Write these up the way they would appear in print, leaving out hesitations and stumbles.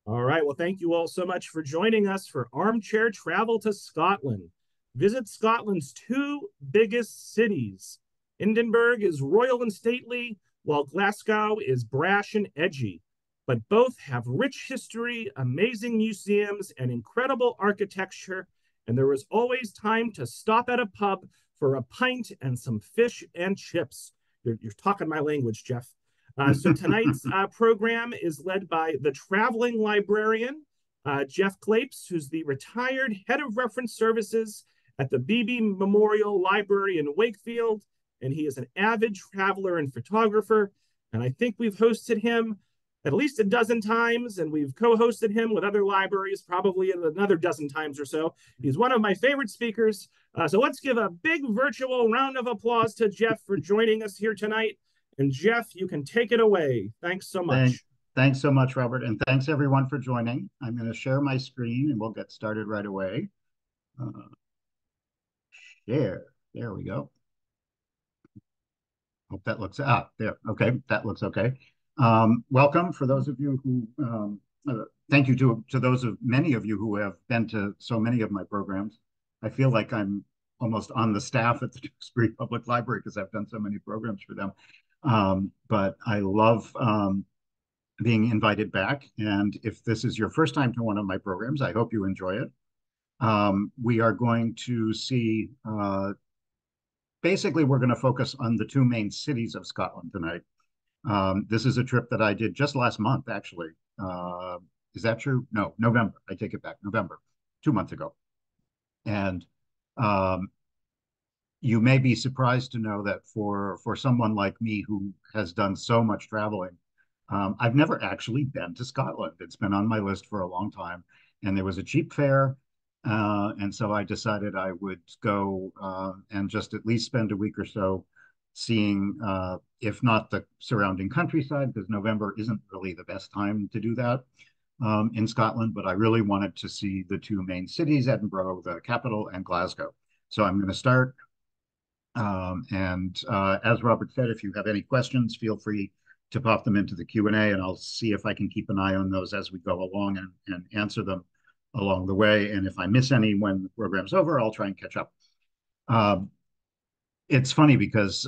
All right. Well, thank you all so much for joining us for Armchair Travel to Scotland. Visit Scotland's two biggest cities. Edinburgh is royal and stately, while Glasgow is brash and edgy. But both have rich history, amazing museums, and incredible architecture. And there is always time to stop at a pub for a pint and some fish and chips. You're talking my language, Jeff. So tonight's program is led by the traveling librarian, Jeff Klapes, who's the retired head of reference services at the Beebe Memorial Library in Wakefield. And he is an avid traveler and photographer. And I think we've hosted him at least a dozen times, and we've co-hosted him with other libraries probably another dozen times or so. He's one of my favorite speakers. So let's give a big virtual round of applause to Jeff for joining us here tonight. And Jeff, you can take it away. Thanks so much. Thanks so much, Robert. And thanks everyone for joining. I'm going to share my screen and we'll get started right away. Share. There we go. Hope that looks, there. Okay, that looks okay. Welcome for those of you who, thank you to those of many of you who have been to so many of my programs. I feel like I'm almost on the staff at the Tewksbury Public Library because I've done so many programs for them. But I love being invited back. And if this is your first time to one of my programs, I hope you enjoy it. We are going to see, basically, we're going to focus on the two main cities of Scotland tonight. This is a trip that I did just last month, actually. Is that true? No, November. I take it back. November, 2 months ago. And you may be surprised to know that for someone like me who has done so much traveling, I've never actually been to Scotland. It's been on my list for a long time, and there was a cheap fare, and so I decided I would go and just at least spend a week or so seeing, if not the surrounding countryside, because November isn't really the best time to do that in Scotland, but I really wanted to see the two main cities, Edinburgh, the capital, and Glasgow. So I'm going to start. As Robert said, if you have any questions, feel free to pop them into the Q&A, and I'll see if I can keep an eye on those as we go along and answer them along the way. And if I miss any when the program's over, I'll try and catch up. It's funny because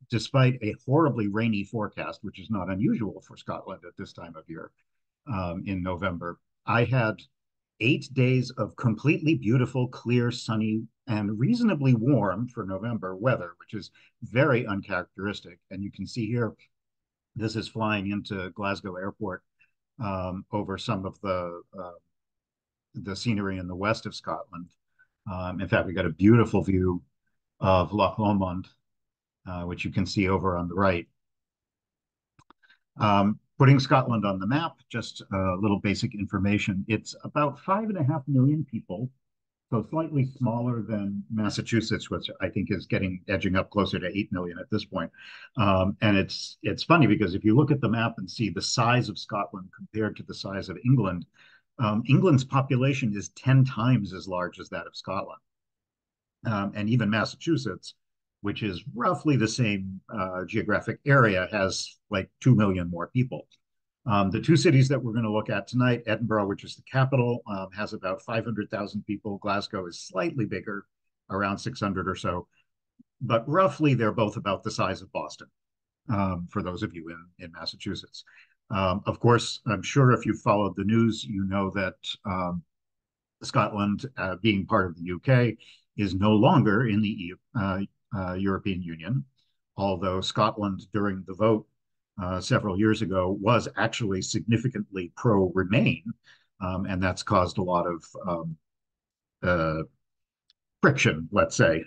despite a horribly rainy forecast, which is not unusual for Scotland at this time of year in November, I had 8 days of completely beautiful, clear, sunny, and reasonably warm for November weather, which is very uncharacteristic. And you can see here, this is flying into Glasgow Airport over some of the scenery in the west of Scotland. In fact, we got a beautiful view of Loch Lomond, which you can see over on the right. Putting Scotland on the map, just a little basic information. It's about 5.5 million people, so slightly smaller than Massachusetts, which I think is edging up closer to 8 million at this point. And it's funny because if you look at the map and see the size of Scotland compared to the size of England, England's population is 10 times as large as that of Scotland. And even Massachusetts, which is roughly the same geographic area, has like 2 million more people. The two cities that we're going to look at tonight, Edinburgh, which is the capital, has about 500,000 people. Glasgow is slightly bigger, around 600 or so. But roughly, they're both about the size of Boston, for those of you in Massachusetts. Of course, I'm sure if you've followed the news, you know that Scotland, being part of the UK, is no longer in the European Union, although Scotland, during the vote several years ago, was actually significantly pro-Remain, and that's caused a lot of friction, let's say,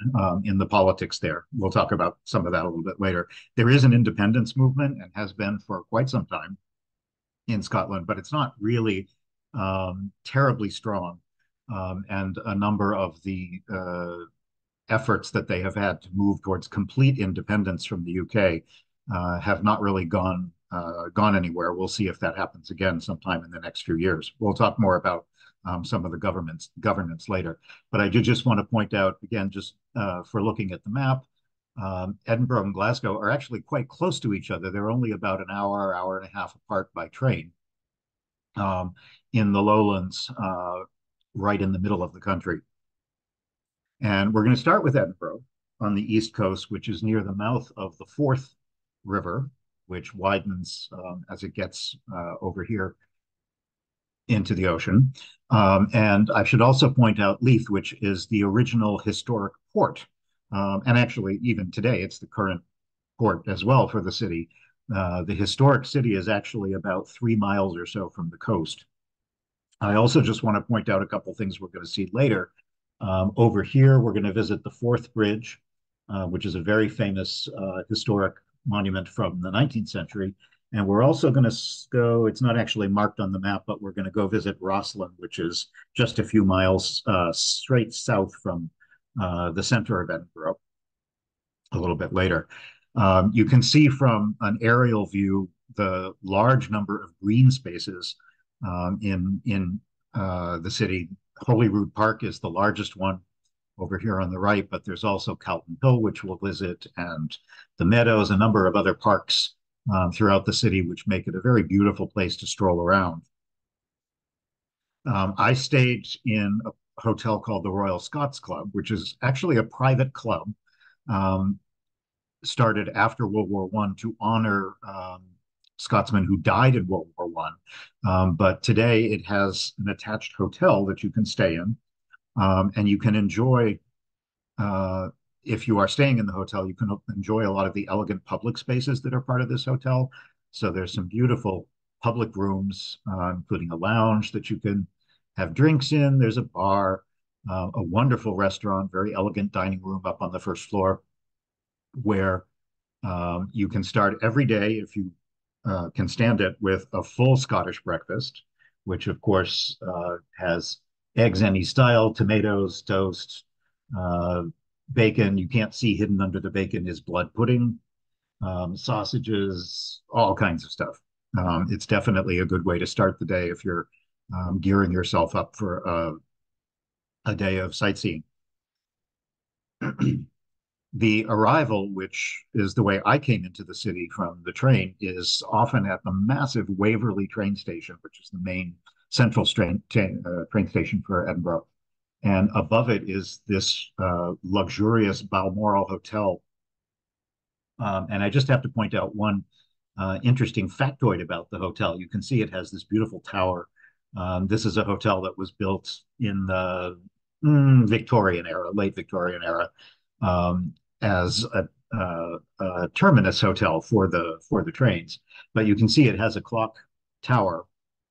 in the politics there. We'll talk about some of that a little bit later. There is an independence movement and has been for quite some time in Scotland, but it's not really terribly strong. And a number of the efforts that they have had to move towards complete independence from the UK have not really gone anywhere. We'll see if that happens again sometime in the next few years. We'll talk more about some of the governance later. But I do just want to point out, again, just for looking at the map, Edinburgh and Glasgow are actually quite close to each other. They're only about an hour, hour and a half apart by train. um, in the lowlands, right in the middle of the country. And we're going to start with Edinburgh on the east coast, which is near the mouth of the Forth River, which widens as it gets over here into the ocean. And I should also point out Leith, which is the original historic port. And actually, even today, it's the current port as well for the city. The historic city is actually about 3 miles or so from the coast. I also just want to point out a couple things we're going to see later. Over here, we're going to visit the Forth Bridge, which is a very famous historic monument from the 19th century. And we're also going to go, it's not actually marked on the map, but we're going to go visit Rosslyn, which is just a few miles straight south from the center of Edinburgh a little bit later. You can see from an aerial view the large number of green spaces in the city. Holyrood Park is the largest one over here on the right, but there's also Calton Hill, which we'll visit, and the Meadows, a number of other parks throughout the city, which make it a very beautiful place to stroll around. I stayed in a hotel called the Royal Scots Club, which is actually a private club started after World War I to honor Scotsmen who died in World War I. But today it has an attached hotel that you can stay in, and you can enjoy, if you are staying in the hotel, you can enjoy a lot of the elegant public spaces that are part of this hotel. So there's some beautiful public rooms, including a lounge that you can have drinks in. There's a bar, a wonderful restaurant, very elegant dining room up on the first floor, where you can start every day, if you can stand it, with a full Scottish breakfast, which of course has eggs any style, tomatoes, toast, bacon. You can't see hidden under the bacon is blood pudding, sausages, all kinds of stuff. It's definitely a good way to start the day if you're gearing yourself up for a day of sightseeing. The arrival, which is the way I came into the city from the train, is often at the massive Waverley train station, which is the main central train station for Edinburgh. And above it is this luxurious Balmoral Hotel. And I just have to point out one interesting factoid about the hotel. You can see it has this beautiful tower. This is a hotel that was built in the Victorian era, late Victorian era, as a terminus hotel for the trains. But you can see it has a clock tower.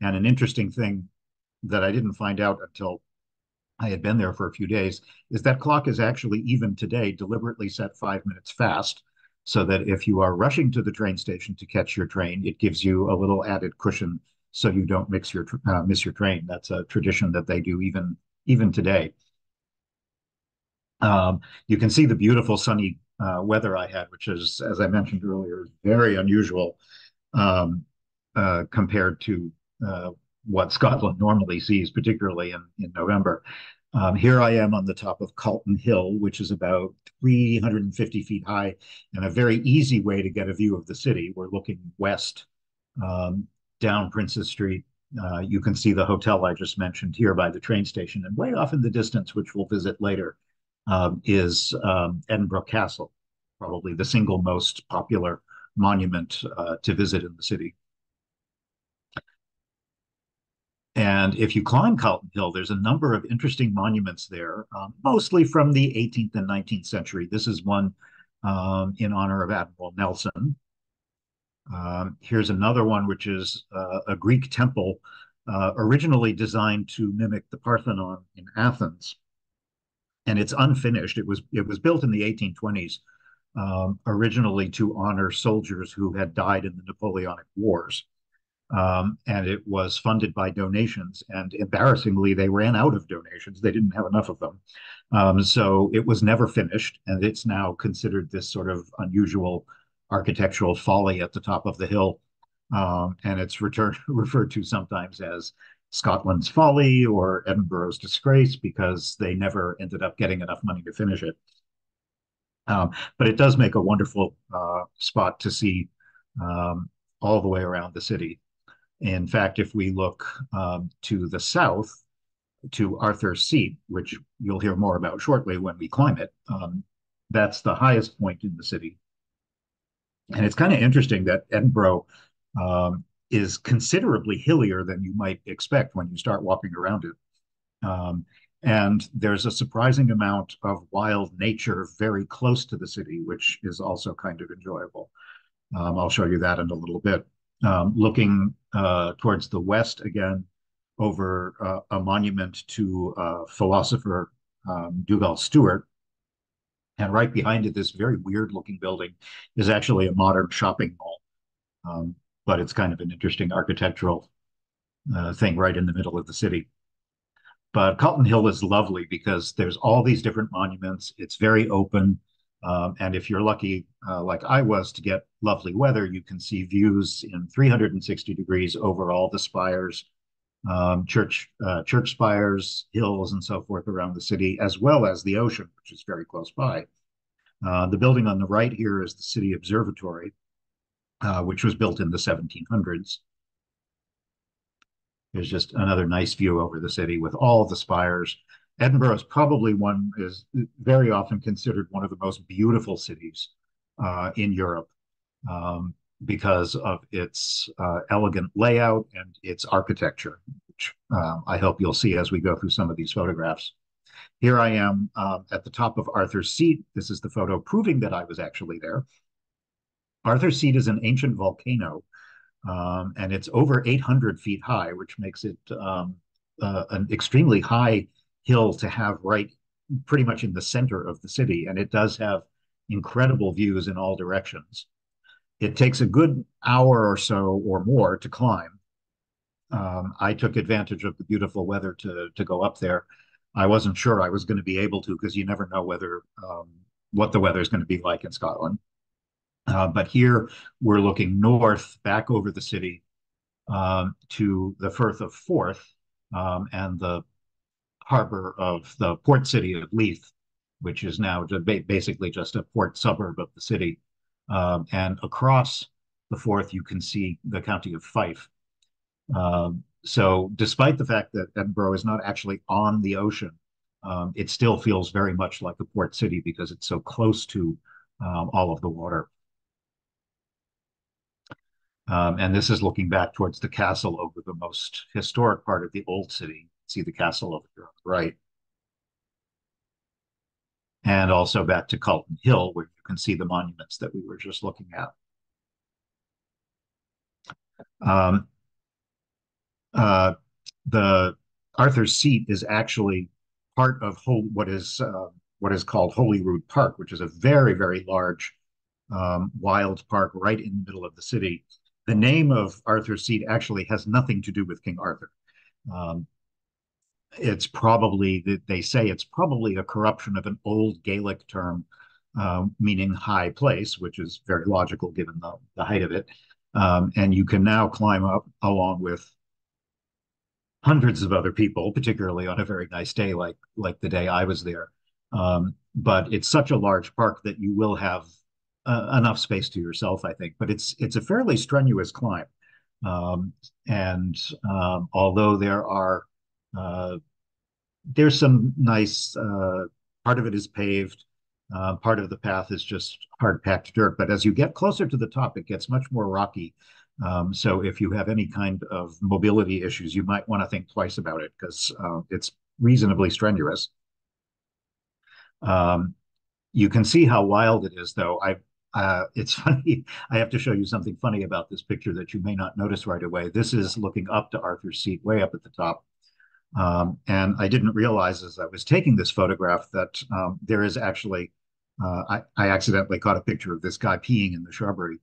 And an interesting thing that I didn't find out until I had been there for a few days is that clock is actually, even today, deliberately set 5 minutes fast, so that if you are rushing to the train station to catch your train, it gives you a little added cushion so you don't miss your train. That's a tradition that they do even today. You can see the beautiful sunny weather I had, which is, as I mentioned earlier, very unusual compared to what Scotland normally sees, particularly in November. Here I am on the top of Calton Hill, which is about 350 feet high, and a very easy way to get a view of the city. We're looking west down Princes Street. You can see the hotel I just mentioned here by the train station, and way off in the distance, which we'll visit later, is Edinburgh Castle, probably the single most popular monument to visit in the city. And if you climb Calton Hill, there's a number of interesting monuments there, mostly from the 18th and 19th century. This is one in honor of Admiral Nelson. Here's another one, which is a Greek temple originally designed to mimic the Parthenon in Athens. And it's unfinished. It was built in the 1820s, originally to honor soldiers who had died in the Napoleonic Wars. And it was funded by donations. And embarrassingly, they ran out of donations. They didn't have enough of them. So it was never finished. And it's now considered this sort of unusual architectural folly at the top of the hill. And it's referred to sometimes as Scotland's folly or Edinburgh's disgrace, because they never ended up getting enough money to finish it. But it does make a wonderful spot to see all the way around the city. In fact, if we look to the south, to Arthur's Seat, which you'll hear more about shortly when we climb it, that's the highest point in the city. And it's kind of interesting that Edinburgh is considerably hillier than you might expect when you start walking around it. And there's a surprising amount of wild nature very close to the city, which is also kind of enjoyable. I'll show you that in a little bit. Looking towards the west again, over a monument to philosopher Dougal Stewart. And right behind it, this very weird looking building is actually a modern shopping mall. But it's kind of an interesting architectural thing right in the middle of the city. But Calton Hill is lovely because there's all these different monuments. It's very open. And if you're lucky, like I was, to get lovely weather, you can see views in 360 degrees over all the spires, church spires, hills, and so forth around the city, as well as the ocean, which is very close by. The building on the right here is the City Observatory, which was built in the 1700s. There's just another nice view over the city with all the spires. Edinburgh is very often considered one of the most beautiful cities in Europe because of its elegant layout and its architecture, which I hope you'll see as we go through some of these photographs. Here I am at the top of Arthur's Seat. This is the photo proving that I was actually there. Arthur's Seat is an ancient volcano, and it's over 800 feet high, which makes it an extremely high hill to have right pretty much in the center of the city. And it does have incredible views in all directions. It takes a good hour or so or more to climb. I took advantage of the beautiful weather to go up there. I wasn't sure I was going to be able to because you never know what the weather is going to be like in Scotland. But here we're looking north back over the city to the Firth of Forth and the harbor of the port city of Leith, which is now basically just a port suburb of the city. And across the Forth, you can see the county of Fife. So despite the fact that Edinburgh is not actually on the ocean, it still feels very much like a port city because it's so close to all of the water. And this is looking back towards the castle over the most historic part of the old city. See the castle over here on the right. And also back to Calton Hill, where you can see the monuments that we were just looking at. The Arthur's Seat is actually part of what is called Holyrood Park, which is a very, very large wild park right in the middle of the city. The name of Arthur's Seat actually has nothing to do with King Arthur. They say it's probably a corruption of an old Gaelic term meaning high place, which is very logical given the height of it. And you can now climb up along with hundreds of other people, particularly on a very nice day like the day I was there. But it's such a large park that you will have enough space to yourself, I think. But it's a fairly strenuous climb. Although there's some nice, part of it is paved, part of the path is just hard packed dirt. But as you get closer to the top, it gets much more rocky. So if you have any kind of mobility issues, you might want to think twice about it because it's reasonably strenuous. You can see how wild it is, though. It's funny. I have to show you something funny about this picture that you may not notice right away. This is looking up to Arthur's Seat, way up at the top. And I didn't realize as I was taking this photograph that there is actually, I accidentally caught a picture of this guy peeing in the shrubbery.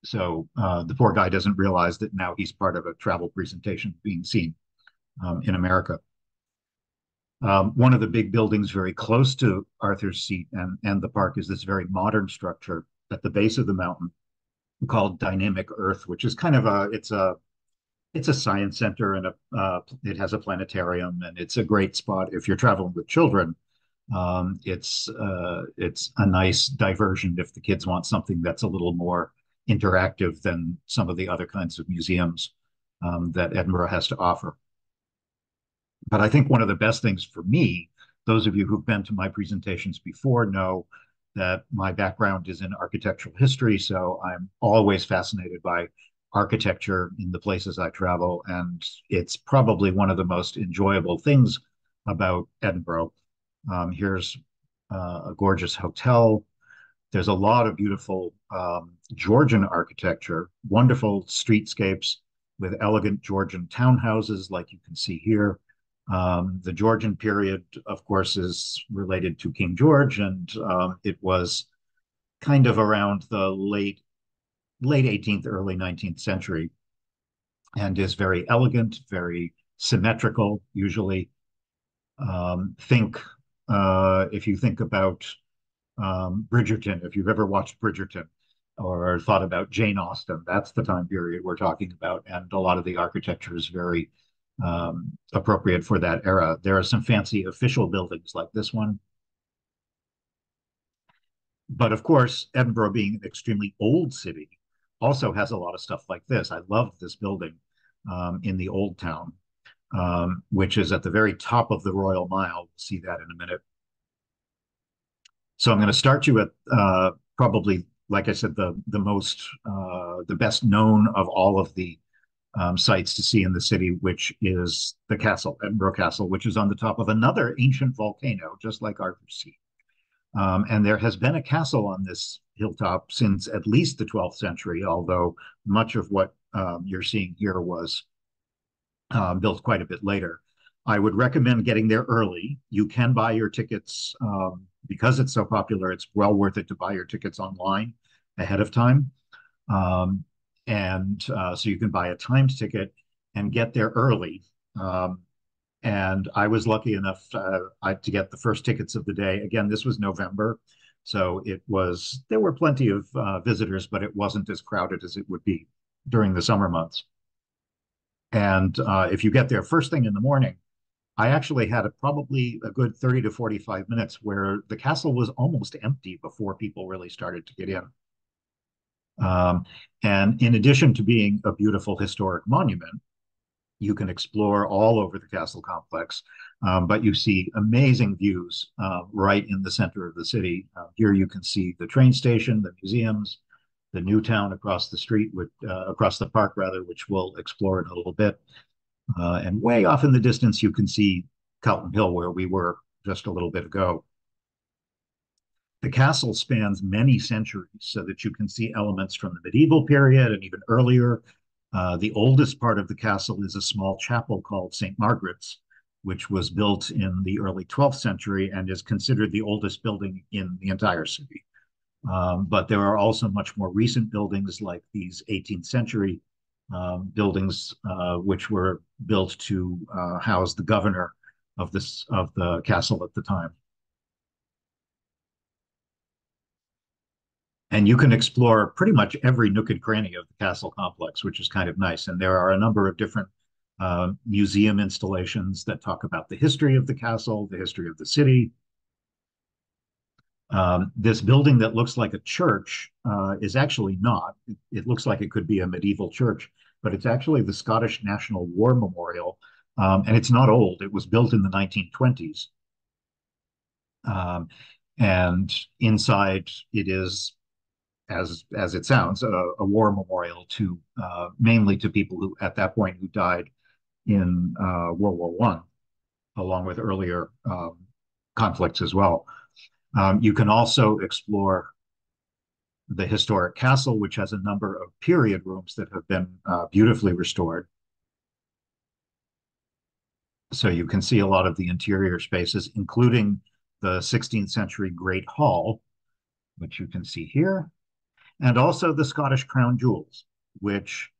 So the poor guy doesn't realize that now he's part of a travel presentation being seen in America. One of the big buildings very close to Arthur's Seat and the park is this very modern structure at the base of the mountain called Dynamic Earth, which is kind of it's a science center and it has a planetarium, and it's a great spot if you're traveling with children. It's a nice diversion if the kids want something that's a little more interactive than some of the other kinds of museums that Edinburgh has to offer. But I think one of the best things for me, those of you who've been to my presentations before know that my background is in architectural history, so I'm always fascinated by architecture in the places I travel, and it's probably one of the most enjoyable things about Edinburgh. Here's a gorgeous hotel. There's a lot of beautiful Georgian architecture, wonderful streetscapes with elegant Georgian townhouses like you can see here. The Georgian period, of course, is related to King George, and it was kind of around the late 18th, early 19th century, and is very elegant, very symmetrical, usually. If you think about Bridgerton, if you've ever watched Bridgerton or thought about Jane Austen, that's the time period we're talking about. And a lot of the architecture is very appropriate for that era. There are some fancy official buildings like this one. But of course, Edinburgh being an extremely old city also has a lot of stuff like this. I love this building in the Old Town, which is at the very top of the Royal Mile. We'll see that in a minute. So I'm going to start you at probably, like I said, the best known of all of the sites to see in the city, which is the castle, Edinburgh Castle, which is on the top of another ancient volcano, just like Arthur's Seat. And there has been a castle on this hilltop since at least the 12th century, although much of what you're seeing here was built quite a bit later. I would recommend getting there early. You can buy your tickets because it's so popular. It's well worth it to buy your tickets online ahead of time. So you can buy a timed ticket and get there early. And I was lucky enough to get the first tickets of the day. Again, this was November, so there were plenty of visitors, but it wasn't as crowded as it would be during the summer months. And if you get there first thing in the morning, I actually had probably a good 30 to 45 minutes where the castle was almost empty before people really started to get in. And in addition to being a beautiful historic monument, you can explore all over the castle complex, but you see amazing views right in the center of the city. Here you can see the train station, the museums, the new town across the street, across the park rather, which we'll explore in a little bit. And way off in the distance, you can see Calton Hill, where we were just a little bit ago. The castle spans many centuries so that you can see elements from the medieval period and even earlier. The oldest part of the castle is a small chapel called St. Margaret's, which was built in the early 12th century and is considered the oldest building in the entire city. But there are also much more recent buildings like these 18th century buildings, which were built to house the governor of the castle at the time. And you can explore pretty much every nook and cranny of the castle complex, which is kind of nice. And there are a number of different museum installations that talk about the history of the castle, the history of the city. This building that looks like a church is actually not. It looks like it could be a medieval church, but it's actually the Scottish National War Memorial. And it's not old. It was built in the 1920s. And inside it is, as it sounds, a war memorial to mainly to people who at that point who died in World War I, along with earlier conflicts as well. You can also explore the historic castle, which has a number of period rooms that have been beautifully restored. So you can see a lot of the interior spaces, including the 16th century Great Hall, which you can see here, and also the Scottish crown jewels, which,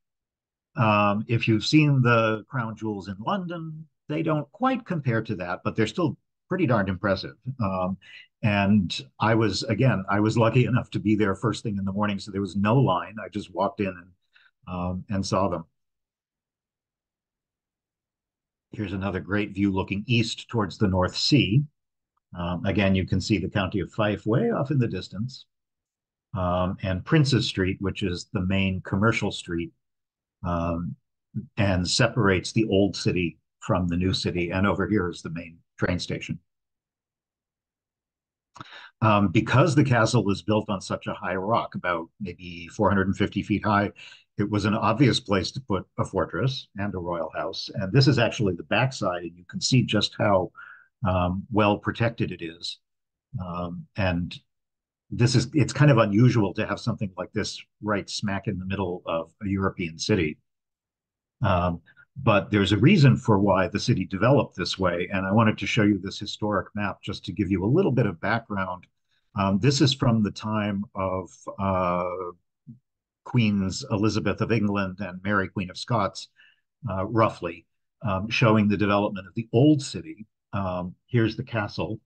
if you've seen the crown jewels in London, they don't quite compare to that, but they're still pretty darn impressive. And I was lucky enough to be there first thing in the morning, so there was no line. I just walked in and saw them. Here's another great view looking east towards the North Sea. Again, you can see the county of Fife way off in the distance. and Prince's Street, which is the main commercial street, um, and separates the old city from the new city. And over here is the main train station. Because the castle was built on such a high rock, about maybe 450 feet high, it was an obvious place to put a fortress and a royal house. And this is actually the backside, and you can see just how well protected it is. And it's kind of unusual to have something like this right smack in the middle of a European city. Um, but there's a reason for why the city developed this way. And I wanted to show you this historic map just to give you a little bit of background. This is from the time of Queens Elizabeth of England and Mary, Queen of Scots, roughly, showing the development of the old city. Here's the castle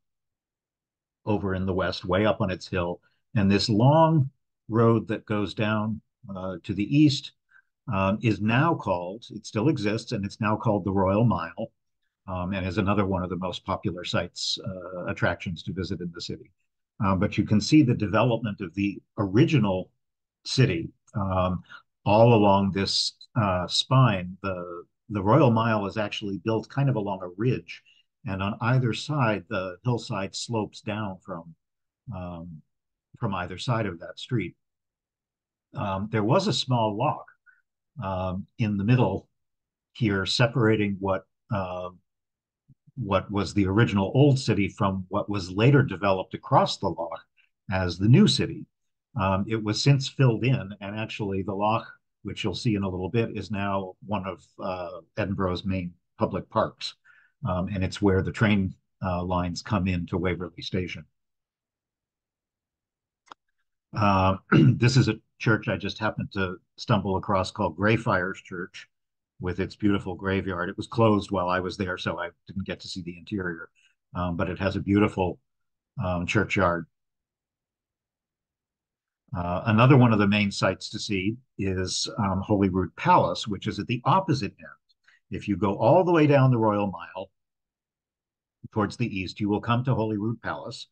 over in the west, way up on its hill. And this long road that goes down to the east is now called, it still exists, and it's now called the Royal Mile, and is another one of the most popular sites, attractions to visit in the city. But you can see the development of the original city all along this spine. The Royal Mile is actually built kind of along a ridge, and on either side, the hillside slopes down from either side of that street. There was a small lock in the middle here, separating what was the original old city from what was later developed across the loch as the new city. It was since filled in, and actually the loch, which you'll see in a little bit, is now one of Edinburgh's main public parks, and it's where the train lines come into Waverley Station. This is a church I just happened to stumble across called Greyfriars Church, with its beautiful graveyard. It was closed while I was there, so I didn't get to see the interior, but it has a beautiful churchyard. Another one of the main sites to see is Holyrood Palace, which is at the opposite end. If you go all the way down the Royal Mile towards the east, you will come to Holyrood Palace.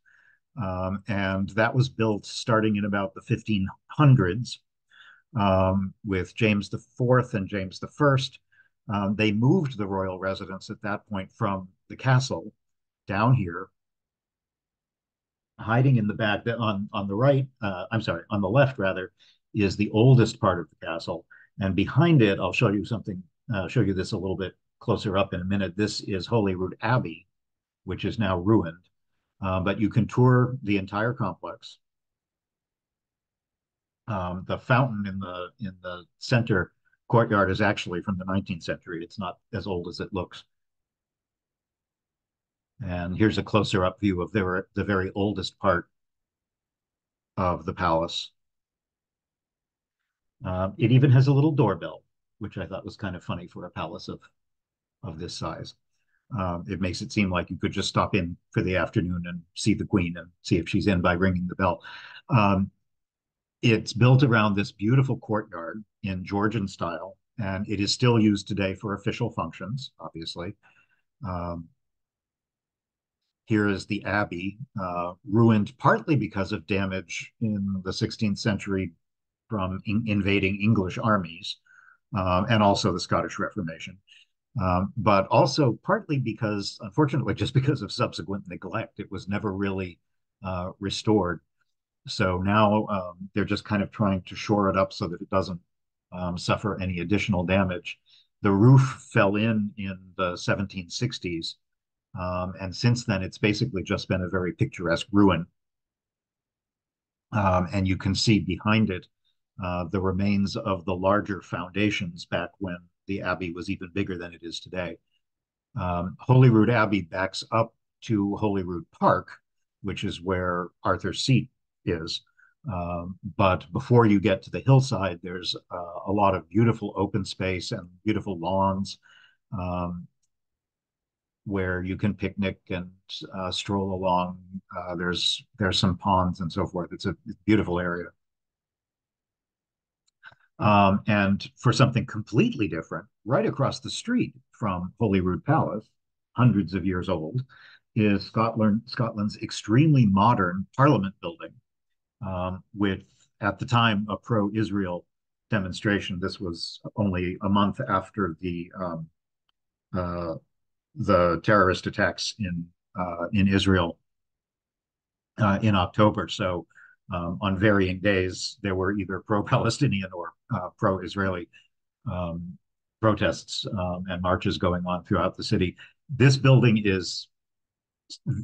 And that was built starting in about the 1500s with James IV and James I. They moved the royal residence at that point from the castle down here, hiding in the back. On the right, I'm sorry, on the left rather, is the oldest part of the castle, and behind it, I'll show you something. Show you this a little bit closer up in a minute. This is Holyrood Abbey, which is now ruined. But you can tour the entire complex. The fountain in the center courtyard is actually from the 19th century. It's not as old as it looks. And here's a closer up view of the very oldest part of the palace. It even has a little doorbell, which I thought was kind of funny for a palace of this size. It makes it seem like you could just stop in for the afternoon and see the Queen and see if she's in by ringing the bell. It's built around this beautiful courtyard in Georgian style, and it is still used today for official functions, obviously. Here is the Abbey, ruined partly because of damage in the 16th century from invading English armies, and also the Scottish Reformation. But also partly because, unfortunately, just because of subsequent neglect, it was never really restored. So now they're just kind of trying to shore it up so that it doesn't suffer any additional damage. The roof fell in the 1760s, and since then it's basically just been a very picturesque ruin. And you can see behind it the remains of the larger foundations back when the Abbey was even bigger than it is today. Holyrood Abbey backs up to Holyrood Park, which is where Arthur's Seat is. But before you get to the hillside, there's a lot of beautiful open space and beautiful lawns where you can picnic and stroll along. There's some ponds and so forth. It's a beautiful area. And for something completely different, right across the street from Holyrood Palace, hundreds of years old, is Scotland's extremely modern Parliament building, with at the time a pro-Israel demonstration. This was only a month after uh, the terrorist attacks in Israel in October. So on varying days, there were either pro-Palestinian or pro-Israeli um, protests and marches going on throughout the city. This building is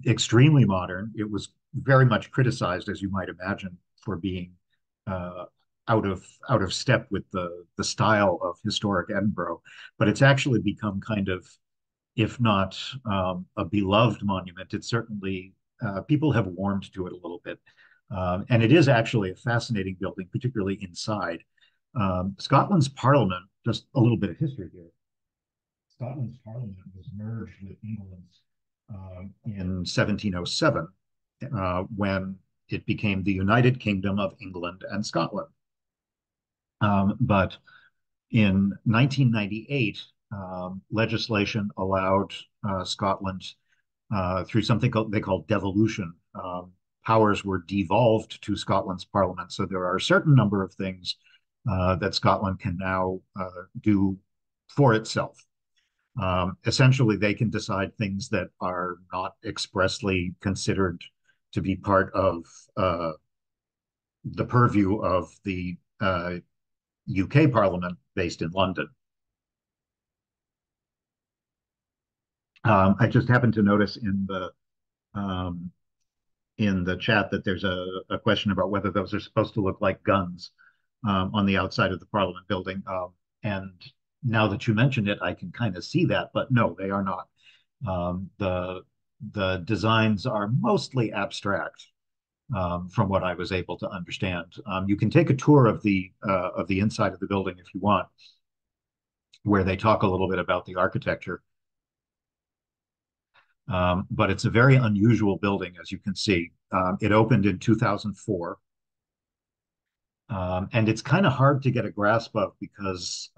extremely modern. It was very much criticized, as you might imagine, for being uh, out of step with the style of historic Edinburgh. But it's actually become kind of, if not a beloved monument, it's certainly people have warmed to it a little bit. And it is actually a fascinating building, particularly inside. Scotland's Parliament, just a little bit of history here. Scotland's Parliament was merged with England's in 1707 when it became the United Kingdom of England and Scotland. But in 1998, legislation allowed Scotland, through something they call devolution, powers were devolved to Scotland's Parliament. So there are a certain number of things that Scotland can now do for itself. Essentially, they can decide things that are not expressly considered to be part of the purview of the UK Parliament based in London. I just happened to notice in the chat that there's a question about whether those are supposed to look like guns on the outside of the Parliament building. And now that you mentioned it, I can kind of see that, but no, they are not. The designs are mostly abstract, from what I was able to understand. You can take a tour of the inside of the building if you want, where they talk a little bit about the architecture. But it's a very unusual building, as you can see. It opened in 2004. And it's kind of hard to get a grasp of because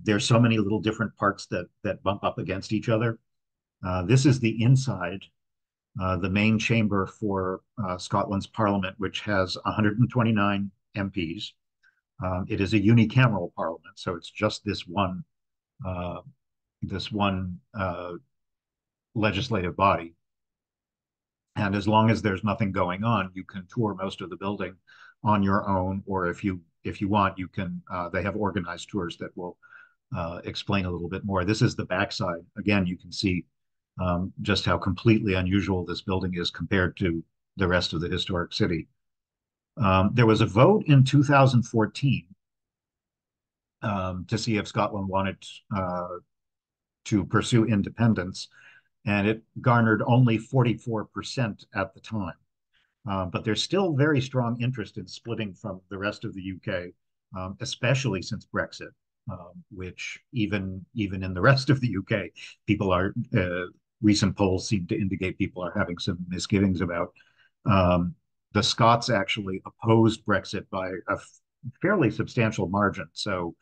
there's so many little different parts that bump up against each other. This is the inside, the main chamber for Scotland's Parliament, which has 129 MPs. It is a unicameral parliament, so it's just this one legislative body. And as long as there's nothing going on, you can tour most of the building on your own, or if you want, you can. They have organized tours that will explain a little bit more. This is the backside. Again, you can see just how completely unusual this building is compared to the rest of the historic city. There was a vote in 2014 to see if Scotland wanted to pursue independence, and it garnered only 44% at the time. But there's still very strong interest in splitting from the rest of the UK, especially since Brexit, which even in the rest of the UK, people are recent polls seem to indicate people are having some misgivings about. The Scots actually opposed Brexit by a fairly substantial margin. So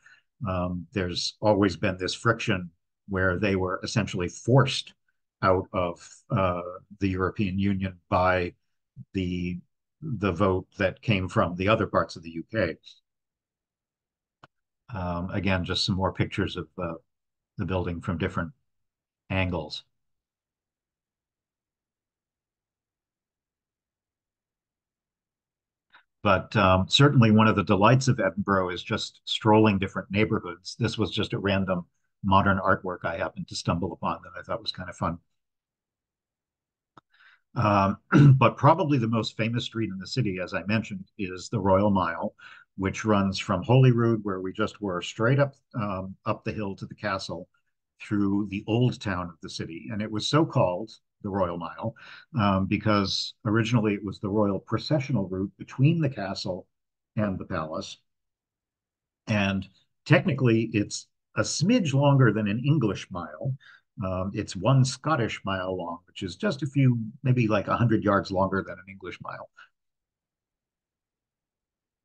there's always been this friction where they were essentially forced out of the European Union by the vote that came from the other parts of the UK. Again, just some more pictures of the building from different angles. But certainly one of the delights of Edinburgh is just strolling different neighborhoods. This was just a random modern artwork I happened to stumble upon that I thought was kind of fun. But probably the most famous street in the city, as I mentioned, is the Royal Mile, which runs from Holyrood, where we just were, straight up the hill to the castle through the old town of the city. And it was so called the Royal Mile because originally it was the royal processional route between the castle and the palace. And technically, it's a smidge longer than an English mile. It's one Scottish mile long, which is just a few, maybe like 100 yards longer than an English mile.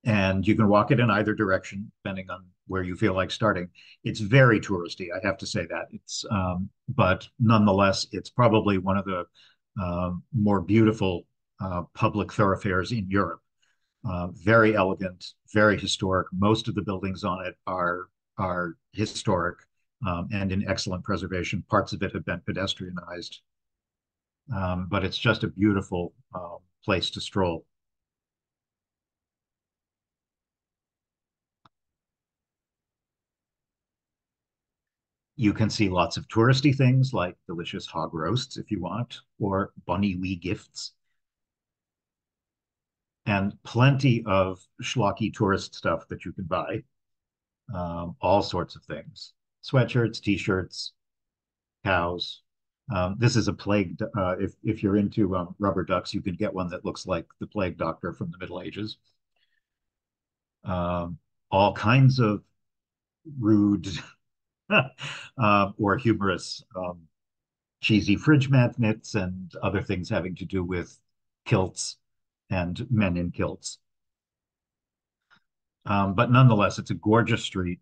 And you can walk it in either direction, depending on where you feel like starting. It's very touristy, I have to say that. But nonetheless, it's probably one of the more beautiful public thoroughfares in Europe. very elegant, very historic. Most of the buildings on it are historic and in excellent preservation. Parts of it have been pedestrianized, but it's just a beautiful place to stroll. You can see lots of touristy things like delicious hog roasts if you want, or bunny wee gifts, and plenty of schlocky tourist stuff that you can buy. All sorts of things: sweatshirts, t-shirts, cows. This is a plague. If you're into rubber ducks, you can get one that looks like the plague doctor from the Middle Ages. All kinds of rude or humorous cheesy fridge magnets and other things having to do with kilts and men in kilts. But nonetheless, it's a gorgeous street,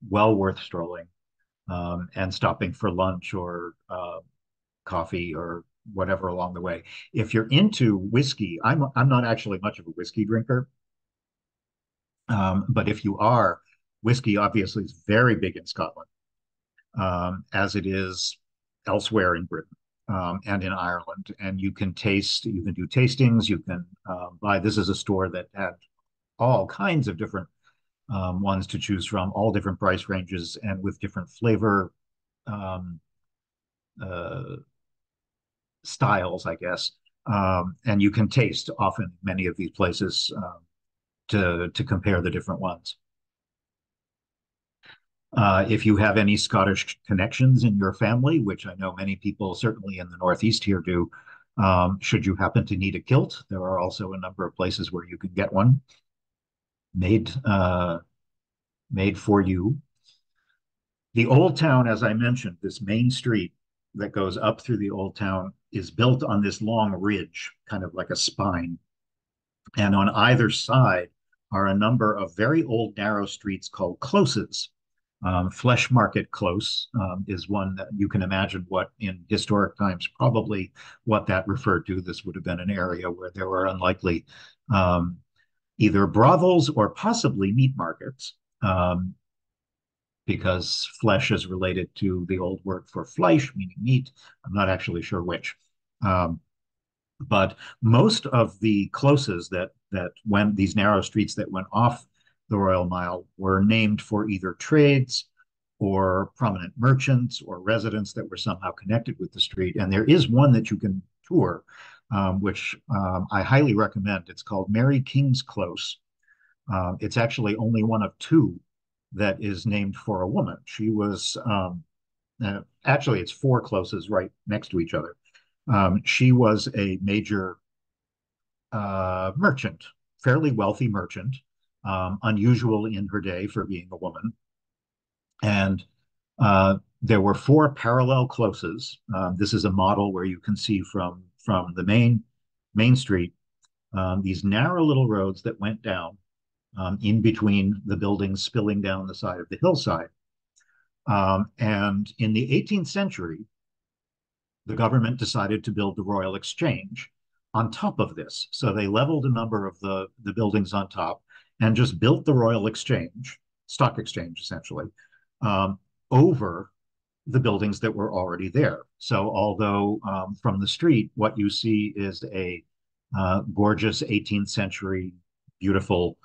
well worth strolling and stopping for lunch or coffee or whatever along the way. If you're into whiskey, I'm not actually much of a whiskey drinker, but if you are, whiskey obviously is very big in Scotland, as it is elsewhere in Britain and in Ireland. And you can do tastings. You can buy. This is a store that had all kinds of different ones to choose from, all different price ranges and with different flavor um, uh, styles, I guess. And you can taste often many of these places to compare the different ones. If you have any Scottish connections in your family, which I know many people, certainly in the Northeast here, do, should you happen to need a kilt, there are also a number of places where you can get one made made for you. The Old Town, as I mentioned, this main street that goes up through the Old Town is built on this long ridge, kind of like a spine. And on either side are a number of very old narrow streets called closes. Flesh Market Close is one that you can imagine what in historic times, probably what that referred to. This would have been an area where there were unlikely either brothels or possibly meat markets, because flesh is related to the old word for Fleisch, meaning meat. I'm not actually sure which. But most of the closes that went, these narrow streets that went off the Royal Mile, were named for either trades or prominent merchants or residents that were somehow connected with the street. And there is one that you can tour, which I highly recommend. It's called Mary King's Close. It's actually only one of two that is named for a woman. She was, actually, it's four closes right next to each other. She was a major merchant, fairly wealthy merchant, unusual in her day for being a woman. And there were four parallel closes. This is a model where you can see from the main street these narrow little roads that went down in between the buildings, spilling down the side of the hillside. And in the 18th century, the government decided to build the Royal Exchange on top of this. So they leveled a number of the buildings on top and just built the Royal Exchange, stock exchange essentially, over the buildings that were already there. So although from the street, what you see is a gorgeous 18th century, beautiful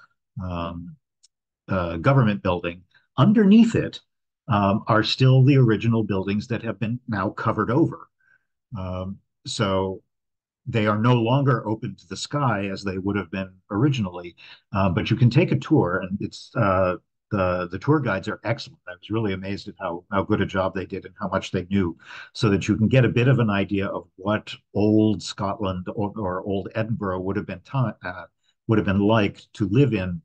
government building, underneath it are still the original buildings that have been now covered over. So they are no longer open to the sky as they would have been originally, but you can take a tour, and it's the tour guides are excellent. I was really amazed at how good a job they did and how much they knew, so that you can get a bit of an idea of what old Scotland or old Edinburgh would have been like to live in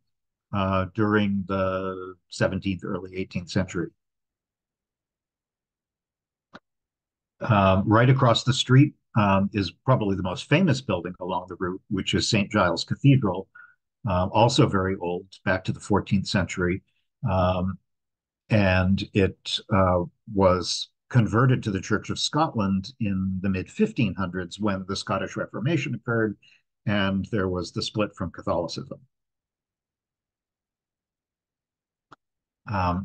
during the 17th, early 18th century. Right across the street is probably the most famous building along the route, which is St. Giles Cathedral, also very old, back to the 14th century. And it was converted to the Church of Scotland in the mid 1500s when the Scottish Reformation occurred. and there was the split from Catholicism.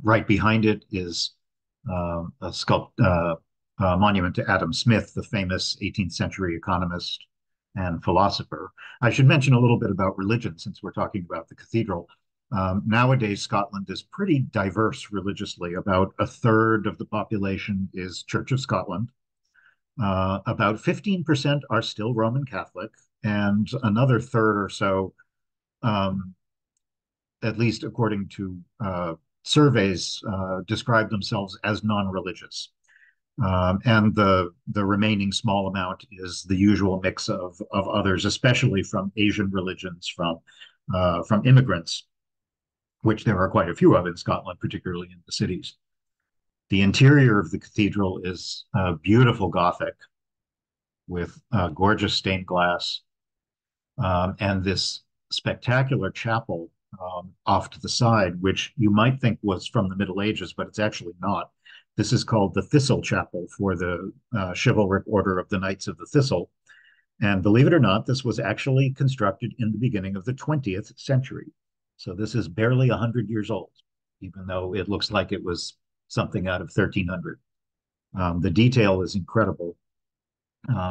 Right behind it is a monument to Adam Smith, the famous 18th century economist and philosopher. I should mention a little bit about religion since we're talking about the cathedral. Nowadays, Scotland is pretty diverse religiously. About a third of the population is Church of Scotland. About 15% are still Roman Catholic, and another third or so, at least according to surveys, describe themselves as non-religious. And the remaining small amount is the usual mix of others, especially from Asian religions, from immigrants, which there are quite a few of in Scotland, particularly in the cities. The interior of the cathedral is beautiful Gothic with gorgeous stained glass, and this spectacular chapel off to the side, which you might think was from the Middle Ages, but it's actually not. This is called the Thistle Chapel for the chivalric order of the Knights of the Thistle. And believe it or not, this was actually constructed in the beginning of the 20th century. So this is barely 100 years old, even though it looks like it was something out of 1300. The detail is incredible,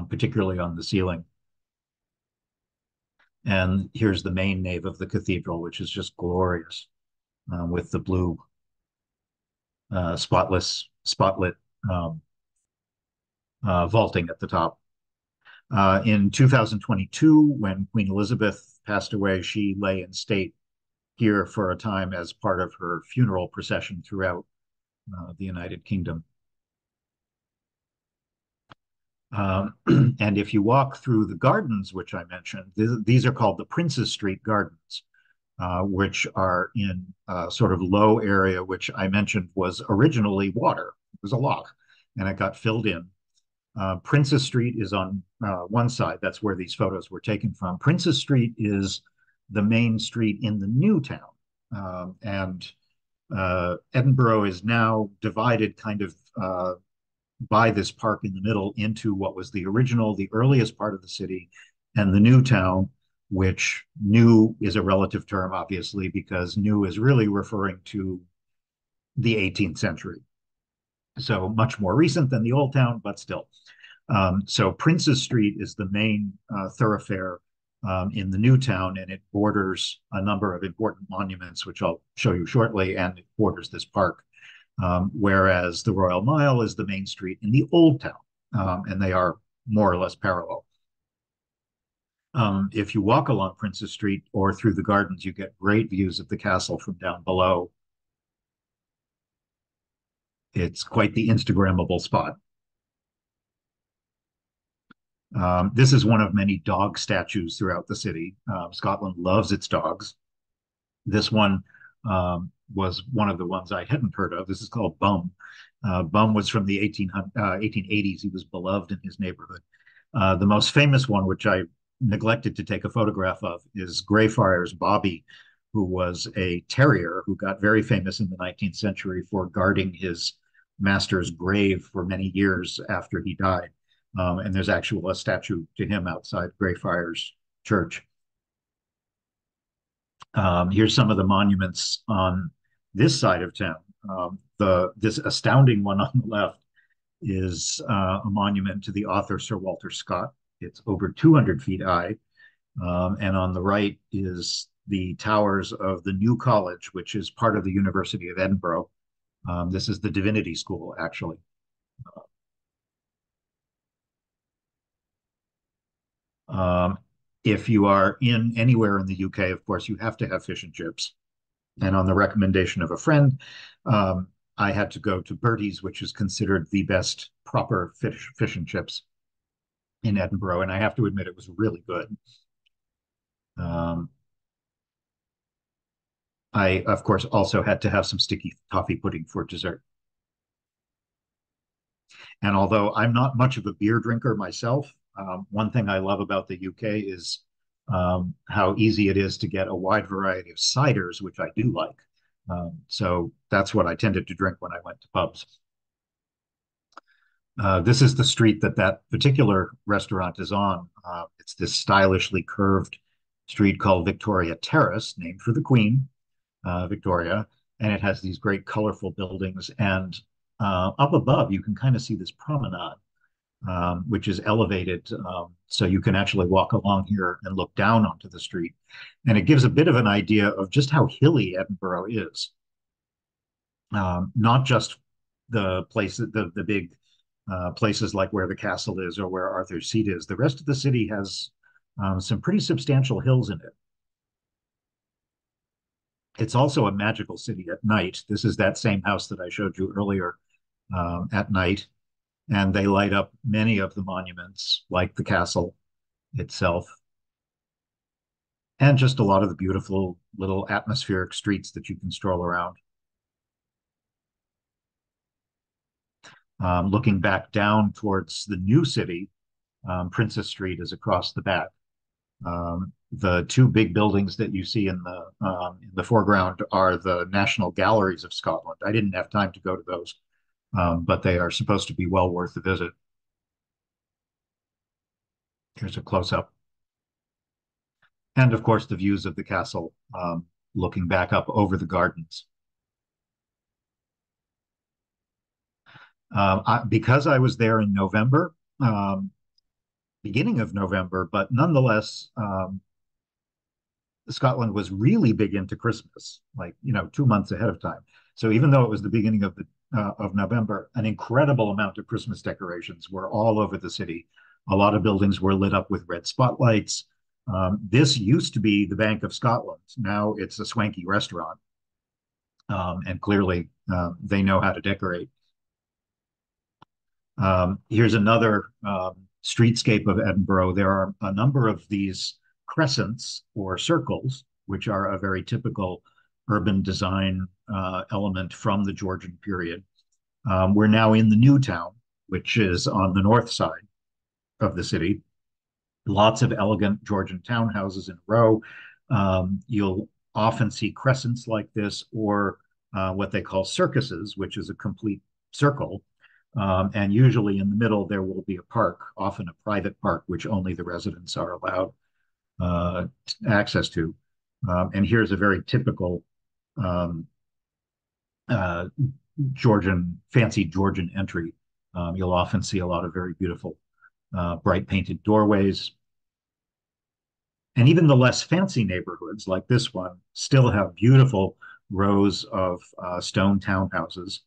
particularly on the ceiling. And here's the main nave of the cathedral, which is just glorious, with the blue spotlit vaulting at the top. In 2022, when Queen Elizabeth passed away, she lay in state here for a time as part of her funeral procession throughout the United Kingdom. And if you walk through the gardens, which I mentioned, these are called the Princes Street Gardens, which are in a sort of low area, which I mentioned was originally water. It was a loch, and it got filled in. Princes Street is on one side. That's where these photos were taken from. Princes Street is the main street in the new town. And Edinburgh is now divided kind of by this park in the middle into what was the earliest part of the city, and the new town, which new is a relative term, obviously, because new is really referring to the 18th century. So much more recent than the old town, but still. So Princes Street is the main thoroughfare in the new town, and it borders a number of important monuments, which I'll show you shortly, and it borders this park. Whereas the Royal Mile is the main street in the old town, and they are more or less parallel. If you walk along Princes Street or through the gardens, you get great views of the castle from down below. It's quite the Instagrammable spot. This is one of many dog statues throughout the city. Scotland loves its dogs. This one was one of the ones I hadn't heard of. This is called Bum. Bum was from the 1880s. He was beloved in his neighborhood. The most famous one, which I neglected to take a photograph of, is Greyfriars Bobby, who was a terrier who got very famous in the 19th century for guarding his master's grave for many years after he died. And there's actually a statue to him outside Greyfriars Church. Here's some of the monuments on this side of town. This astounding one on the left is a monument to the author Sir Walter Scott. It's over 200 feet high. And on the right is the towers of the new college, which is part of the University of Edinburgh. This is the Divinity School, actually. If you are anywhere in the UK, of course, you have to have fish and chips. And on the recommendation of a friend, I had to go to Bertie's, which is considered the best proper fish and chips in Edinburgh. And I have to admit, it was really good. I, of course, also had to have some sticky toffee pudding for dessert. And although I'm not much of a beer drinker myself, one thing I love about the UK is how easy it is to get a wide variety of ciders, which I do like. So that's what I tended to drink when I went to pubs. This is the street that that particular restaurant is on. It's this stylishly curved street called Victoria Terrace, named for the Queen, Victoria, and it has these great colorful buildings. And up above, you can kind of see this promenade, which is elevated, so you can actually walk along here and look down onto the street. And it gives a bit of an idea of just how hilly Edinburgh is. Not just the places, the big places like where the castle is or where Arthur's Seat is. The rest of the city has some pretty substantial hills in it. It's also a magical city at night. This is that same house that I showed you earlier at night, and they light up many of the monuments, like the castle itself, and just a lot of the beautiful little atmospheric streets that you can stroll around. Looking back down towards the new city, Princess Street is across the back. The two big buildings that you see in the foreground are the National Galleries of Scotland. I didn't have time to go to those, but they are supposed to be well worth the visit. Here's a close-up. And of course, the views of the castle, looking back up over the gardens. Because I was there in November, beginning of November, but nonetheless, Scotland was really big into Christmas, like 2 months ahead of time. So even though it was the beginning of November, an incredible amount of Christmas decorations were all over the city. A lot of buildings were lit up with red spotlights. This used to be the Bank of Scotland. Now it's a swanky restaurant, and clearly they know how to decorate. Here's another streetscape of Edinburgh. There are a number of these crescents or circles, which are a very typical urban design element from the Georgian period. We're now in the new town, which is on the north side of the city. Lots of elegant Georgian townhouses in a row. You'll often see crescents like this, or what they call circuses, which is a complete circle. And usually in the middle, there will be a park, often a private park, which only the residents are allowed access to. And here's a very typical fancy Georgian entry. You'll often see a lot of very beautiful, bright painted doorways. And even the less fancy neighborhoods like this one still have beautiful rows of stone townhouses.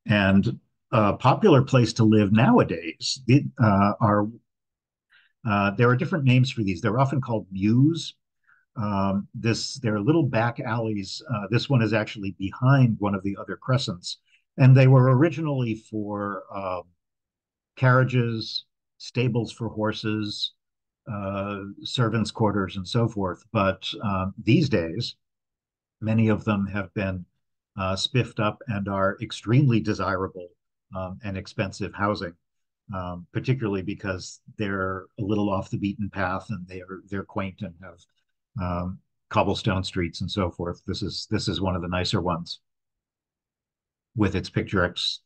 And a popular place to live nowadays there are different names for these. They're often called mews. They're little back alleys. This one is actually behind one of the other crescents, and they were originally for carriages, stables for horses, servants' quarters, and so forth. But these days, many of them have been spiffed up and are extremely desirable and expensive housing, particularly because they're a little off the beaten path and they're quaint and have cobblestone streets and so forth. This is one of the nicer ones with its picturesque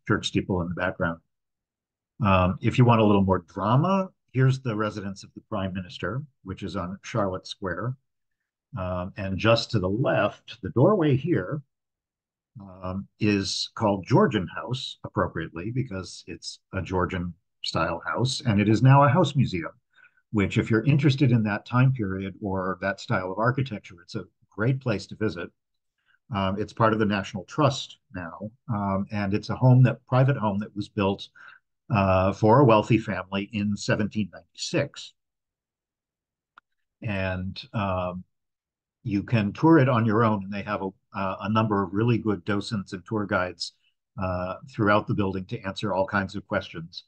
church steeple in the background. If you want a little more drama, here's the residence of the Prime Minister, which is on Charlotte Square. And just to the left, the doorway here is called Georgian House, appropriately, because it's a Georgian style house, and it is now a house museum, which, if you're interested in that time period or that style of architecture, it's a great place to visit. It's part of the National Trust now, and it's a private home that was built for a wealthy family in 1796. And you can tour it on your own, and they have a number of really good docents and tour guides throughout the building to answer all kinds of questions.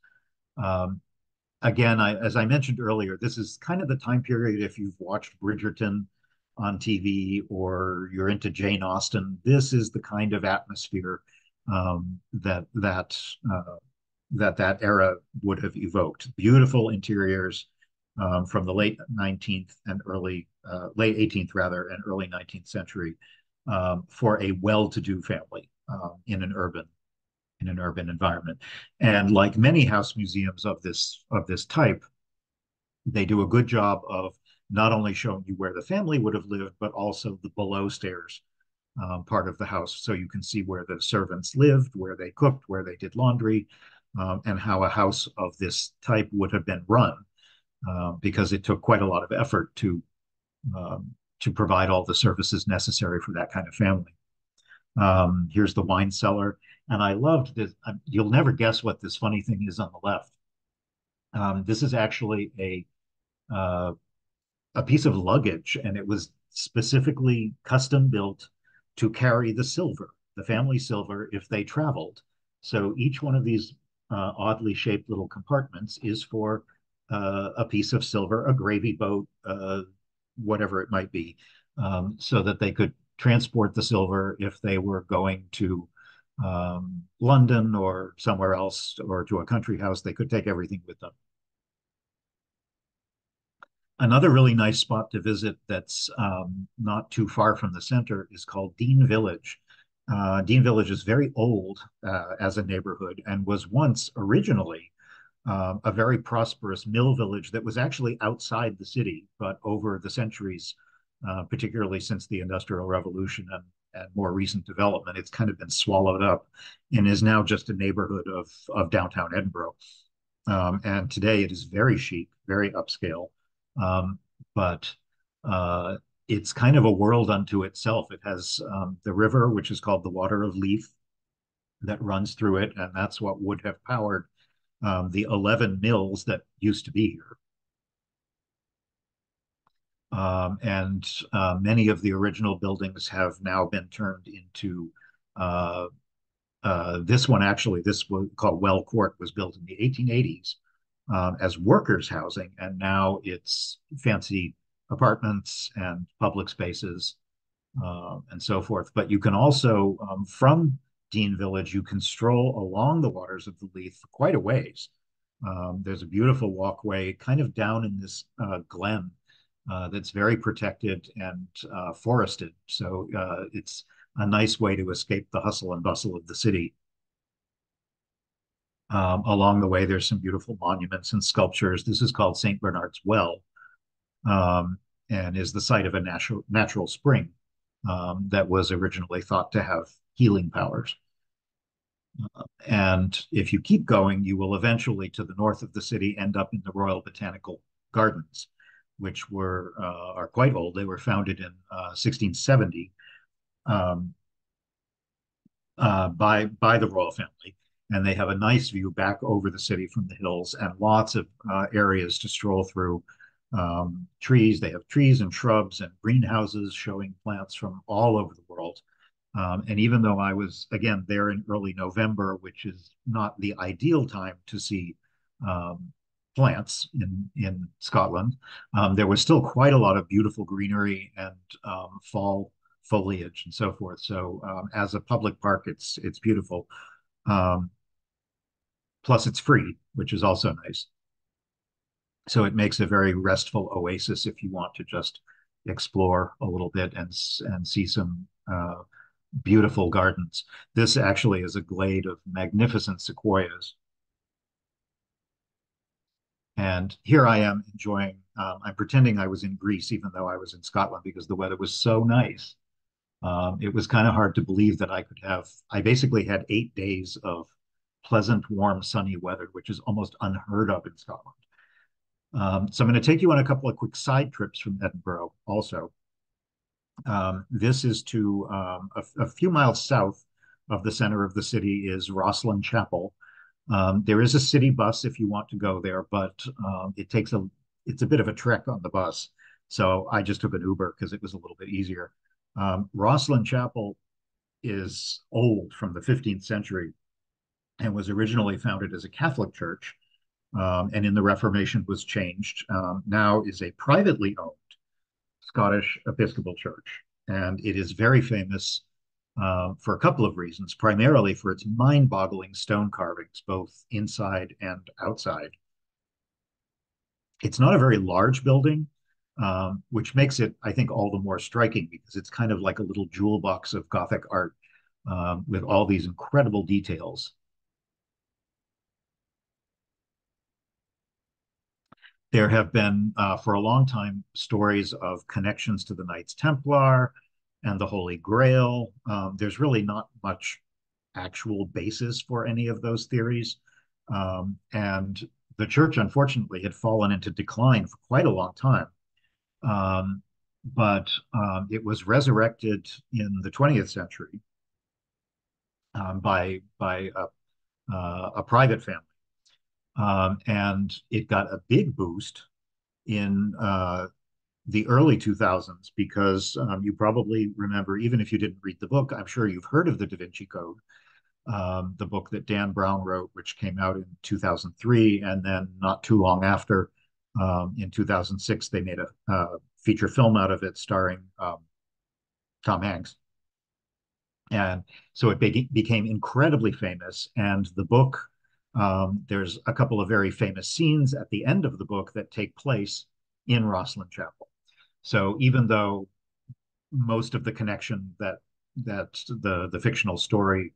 Again, as I mentioned earlier, this is kind of the time period, if you've watched Bridgerton on TV or you're into Jane Austen, this is the kind of atmosphere that era would have evoked. Beautiful interiors from the late 19th and late 18th rather, and early 19th century for a well-to-do family. in an urban environment. And like many house museums of this type, they do a good job of not only showing you where the family would have lived, but also the below stairs part of the house. So you can see where the servants lived, where they cooked, where they did laundry, and how a house of this type would have been run, because it took quite a lot of effort to provide all the services necessary for that kind of family. Here's the wine cellar. And I loved this. You'll never guess what this funny thing is on the left. This is actually uh, a piece of luggage, and it was specifically custom built to carry the silver, the family silver, if they traveled. So each one of these oddly shaped little compartments is for a piece of silver, a gravy boat, whatever it might be, so that they could transport the silver if they were going to London or somewhere else or to a country house. They could take everything with them. Another really nice spot to visit that's not too far from the center is called Dean Village. Dean Village is very old as a neighborhood and was once originally a very prosperous mill village that was actually outside the city, but over the centuries, particularly since the Industrial Revolution and more recent development, it's kind of been swallowed up and is now just a neighborhood of downtown Edinburgh. And today it is very chic, very upscale. But it's kind of a world unto itself. It has the river, which is called the Water of Leith, that runs through it, and that's what would have powered the 11 mills that used to be here. And many of the original buildings have now been turned into this one. Actually, this was called Well Court, was built in the 1880s as workers' housing, and now it's fancy apartments and public spaces and so forth. But you can also, from Dean Village, you can stroll along the waters of the Leith quite a ways. There's a beautiful walkway kind of down in this glen that's very protected and forested. So it's a nice way to escape the hustle and bustle of the city. Along the way, there's some beautiful monuments and sculptures. This is called St. Bernard's Well, and is the site of a natural spring that was originally thought to have healing powers. And if you keep going, you will eventually, to the north of the city, end up in the Royal Botanical Gardens, which are quite old. They were founded in 1670 by the royal family, and they have a nice view back over the city from the hills and lots of areas to stroll through. Trees, they have trees and shrubs and greenhouses showing plants from all over the world. And even though I was, again, there in early November, which is not the ideal time to see plants in Scotland, there was still quite a lot of beautiful greenery and fall foliage and so forth. So as a public park, it's beautiful. Plus it's free, which is also nice. So it makes a very restful oasis if you want to just explore a little bit and see some beautiful gardens. This actually is a glade of magnificent sequoias. And here I am enjoying, I'm pretending I was in Greece, even though I was in Scotland, because the weather was so nice. It was kind of hard to believe that I basically had 8 days of pleasant, warm, sunny weather, which is almost unheard of in Scotland. So I'm going to take you on a couple of quick side trips from Edinburgh also. This is to a few miles south of the center of the city is Rosslyn Chapel. There is a city bus if you want to go there, but it's a bit of a trek on the bus. So I just took an Uber because it was a little bit easier. Rosslyn Chapel is old, from the 15th century, and was originally founded as a Catholic church, and in the Reformation was changed. Now is a privately owned Scottish Episcopal church, and it is very famous for a couple of reasons, primarily for its mind-boggling stone carvings, both inside and outside. It's not a very large building, which makes it, I think, all the more striking because it's kind of like a little jewel box of Gothic art. with all these incredible details. There have been, for a long time, stories of connections to the Knights Templar and the Holy Grail. There's really not much actual basis for any of those theories. And the church, unfortunately, had fallen into decline for quite a long time. Um, but it was resurrected in the 20th century by a private family. And it got a big boost in the early 2000s because you probably remember, even if you didn't read the book, I'm sure you've heard of the Da Vinci Code, the book that Dan Brown wrote, which came out in 2003. And then not too long after, in 2006, they made a feature film out of it starring Tom Hanks. And so it became incredibly famous. And the book, there's a couple of very famous scenes at the end of the book that take place in Rosslyn Chapel. So even though most of the connection that the fictional story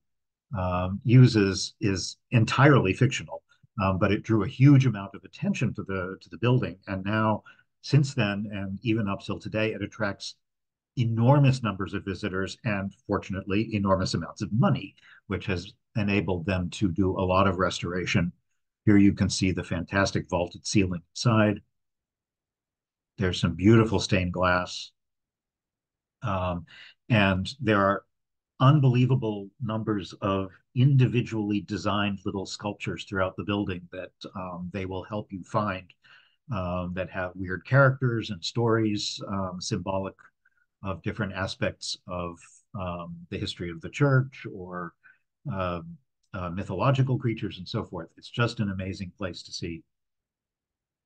uses is entirely fictional, but it drew a huge amount of attention to the building. And now, since then, and even up till today, it attracts enormous numbers of visitors and, fortunately, enormous amounts of money, which has enabled them to do a lot of restoration. Here you can see the fantastic vaulted ceiling inside. There's some beautiful stained glass. And there are unbelievable numbers of individually designed little sculptures throughout the building that they will help you find that have weird characters and stories symbolic of different aspects of the history of the church or mythological creatures and so forth. It's just an amazing place to see.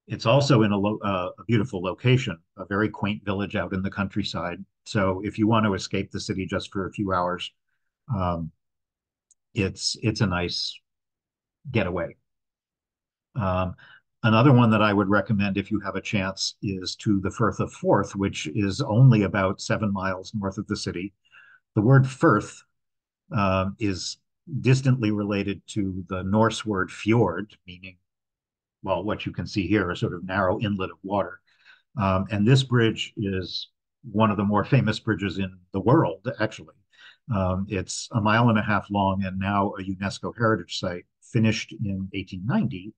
It's also in a beautiful location, a very quaint village out in the countryside. So if you want to escape the city just for a few hours, um, it's a nice getaway. Um, Another one that I would recommend if you have a chance is to the Firth of Forth, which is only about 7 miles north of the city. The word Firth is distantly related to the Norse word fjord, meaning, well, what you can see here, a sort of narrow inlet of water. And this bridge is one of the more famous bridges in the world, actually. It's 1.5 miles long and now a UNESCO heritage site, finished in 1890.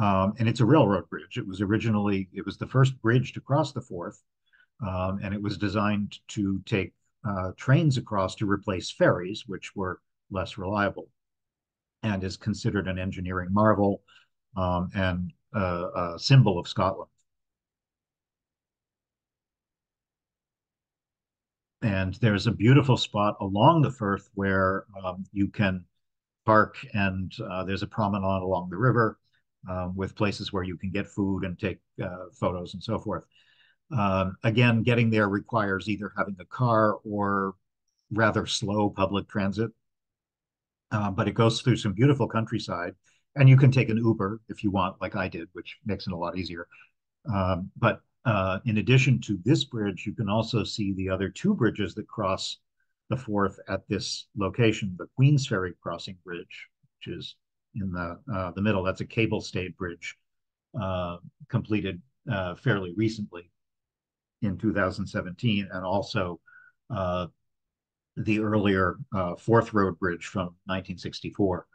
And it's a railroad bridge. It was the first bridge to cross the Forth, and it was designed to take trains across to replace ferries, which were less reliable, and is considered an engineering marvel and a symbol of Scotland. And there's a beautiful spot along the Firth where you can park, and there's a promenade along the river with places where you can get food and take photos and so forth. Again, getting there requires either having a car or rather slow public transit, but it goes through some beautiful countryside, and you can take an Uber if you want, like I did, which makes it a lot easier. But in addition to this bridge, you can also see the other two bridges that cross the Forth at this location, the Queens Ferry Crossing Bridge, which is in the middle. That's a cable-stayed bridge completed fairly recently in 2017, and also the earlier Forth Road Bridge from 1964.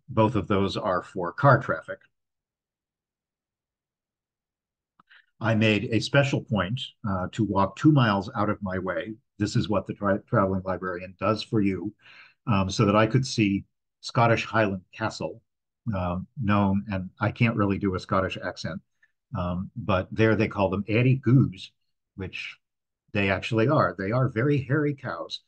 Both of those are for car traffic. I made a special point to walk 2 miles out of my way. This is what the traveling librarian does for you, so that I could see Scottish Highland Castle, known, and I can't really do a Scottish accent, but there they call them Airy Goos, which they actually are. They are very hairy cows.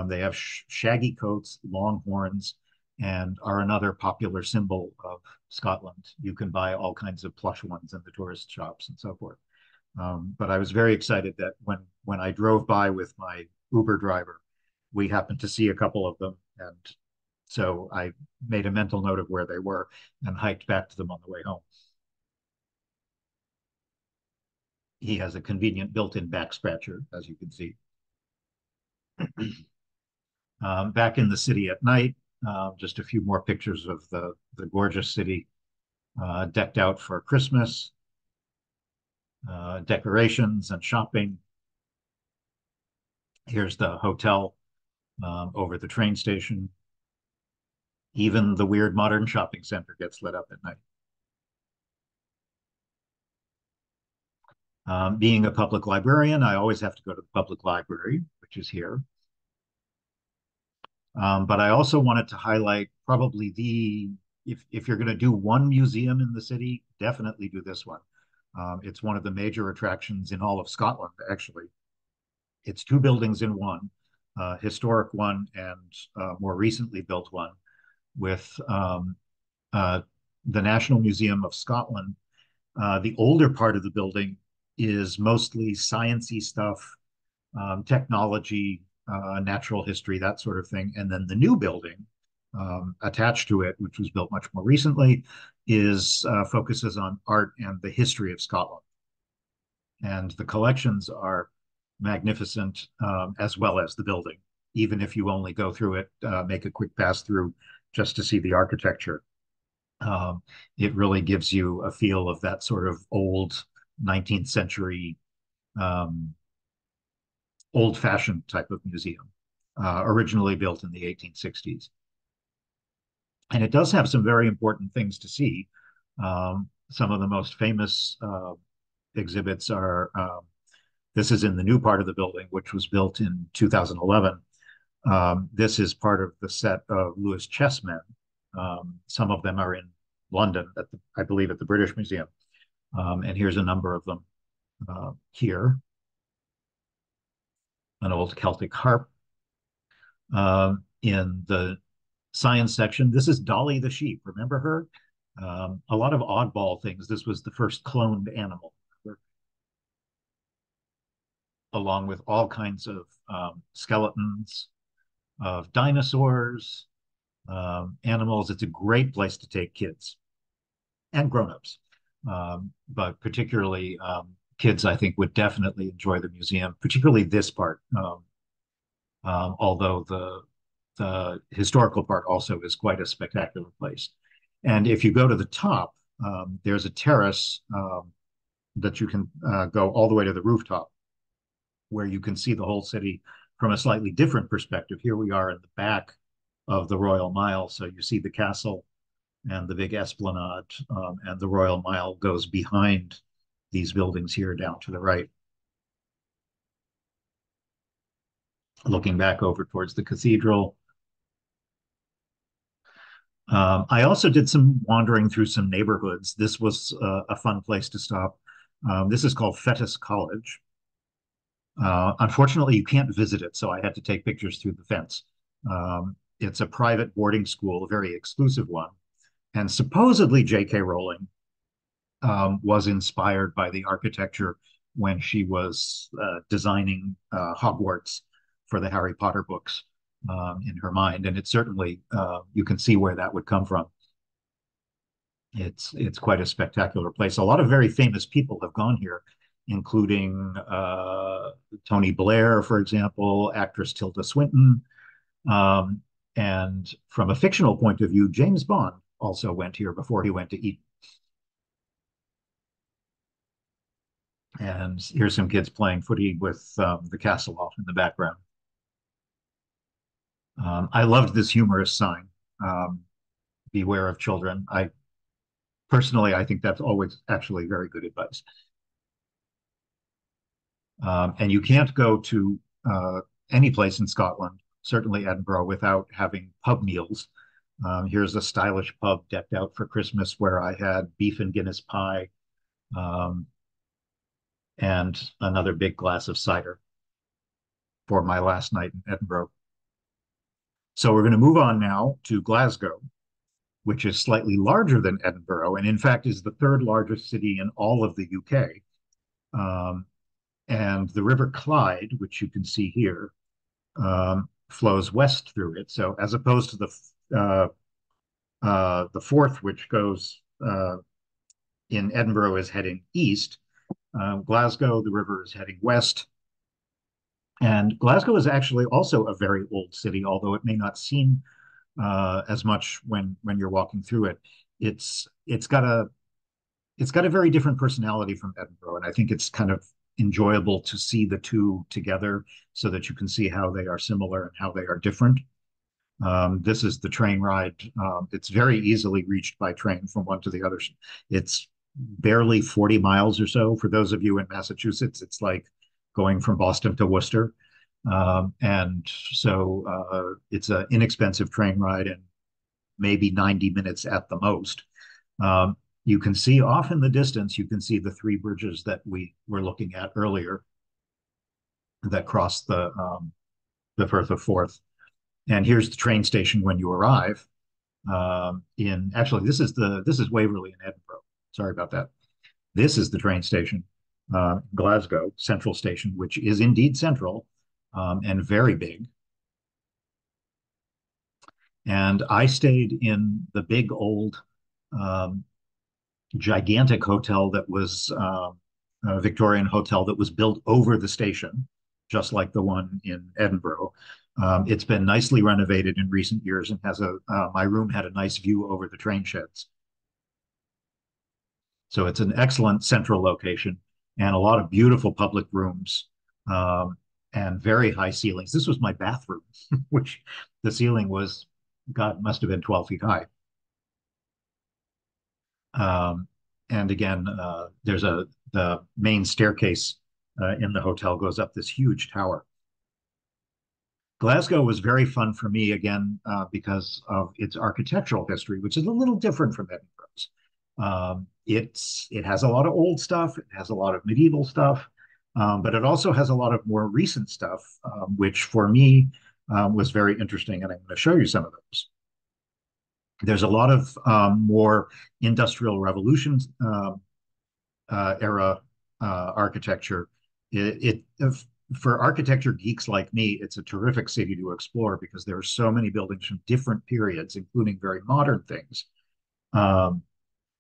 They have shaggy coats, long horns, and are another popular symbol of Scotland. You can buy all kinds of plush ones in the tourist shops and so forth. But I was very excited that when I drove by with my Uber driver, we happened to see a couple of them. And so I made a mental note of where they were and hiked back to them on the way home. He has a convenient built-in back scratcher, as you can see. Back in the city at night, just a few more pictures of the gorgeous city decked out for Christmas, decorations and shopping. Here's the hotel over the train station. Even the weird modern shopping center gets lit up at night. Being a public librarian, I always have to go to the public library, which is here. But I also wanted to highlight probably if you're going to do one museum in the city, definitely do this one. It's one of the major attractions in all of Scotland, actually. It's two buildings in one, historic one and more recently built one, with the National Museum of Scotland. The older part of the building is mostly sciencey stuff, technology, natural history, that sort of thing. And then the new building attached to it, which was built much more recently, focuses on art and the history of Scotland. And the collections are magnificent, as well as the building. Even if you only go through it, make a quick pass through just to see the architecture. It really gives you a feel of that sort of old 19th century, old-fashioned type of museum, originally built in the 1860s. And it does have some very important things to see. Some of the most famous exhibits are, this is in the new part of the building, which was built in 2011. This is part of the set of Lewis chessmen. Some of them are in London, I believe at the British Museum. And here's a number of them here. An old Celtic harp. In the science section, this is Dolly the sheep. Remember her? A lot of oddball things. This was the first cloned animal, along with all kinds of skeletons of dinosaurs, animals. It's a great place to take kids and grown-ups, but particularly kids, I think, would definitely enjoy the museum, particularly this part, although the historical part also is quite a spectacular place. And if you go to the top, there's a terrace that you can go all the way to the rooftop, where you can see the whole city from a slightly different perspective. Here we are in the back of the Royal Mile, so you see the castle and the big esplanade, and the Royal Mile goes behind these buildings here down to the right. Looking back over towards the cathedral. I also did some wandering through some neighborhoods. This was a fun place to stop. This is called Fettes College. Unfortunately, you can't visit it, so I had to take pictures through the fence. It's a private boarding school, a very exclusive one. And supposedly J.K. Rowling was inspired by the architecture when she was designing Hogwarts for the Harry Potter books in her mind. And it certainly, you can see where that would come from. It's quite a spectacular place. A lot of very famous people have gone here, including Tony Blair, for example, actress Tilda Swinton. And from a fictional point of view, James Bond also went here before he went to Eton. And here's some kids playing footy with the castle off in the background. I loved this humorous sign, beware of children. Personally, I think that's always actually very good advice. And you can't go to any place in Scotland, certainly Edinburgh, without having pub meals. Here's a stylish pub decked out for Christmas where I had beef and Guinness pie, and another big glass of cider for my last night in Edinburgh. So we're going to move on now to Glasgow, which is slightly larger than Edinburgh, and in fact is the third largest city in all of the UK. And the River Clyde, which you can see here, flows west through it. So as opposed to the Forth, which goes in Edinburgh, is heading east, Glasgow, the river is heading west. And Glasgow is actually also a very old city, although it may not seem as much when you're walking through it. It's it's got a it's got a very different personality from Edinburgh, and I think it's kind of enjoyable to see the two together so that you can see how they are similar and how they are different. This is the train ride. It's very easily reached by train from one to the other. It's barely 40 miles or so. For those of you in Massachusetts, it's like going from Boston to Worcester. And so it's an inexpensive train ride and maybe 90 minutes at the most. You can see off in the distance, you can see the three bridges that we were looking at earlier that cross the Firth of Forth. And here's the train station when you arrive. In actually, this is Waverley in Edinburgh. Sorry about that. This is the train station, Glasgow Central Station, which is indeed central and very big. And I stayed in the big old um, gigantic hotel that was a Victorian hotel that was built over the station, just like the one in Edinburgh. It's been nicely renovated in recent years and has my room had a nice view over the train sheds. So it's an excellent central location and a lot of beautiful public rooms and very high ceilings. This was my bathroom, which the ceiling was, God, must have been 12 feet high. Um, and again, the main staircase in the hotel goes up this huge tower. Glasgow was very fun for me again because of its architectural history, which is a little different from Edinburgh's. It has a lot of old stuff, it has a lot of medieval stuff, but it also has a lot of more recent stuff, which for me was very interesting, and I'm going to show you some of those. There's a lot of more industrial revolution era architecture. For architecture geeks like me, it's a terrific city to explore because there are so many buildings from different periods, including very modern things. Um,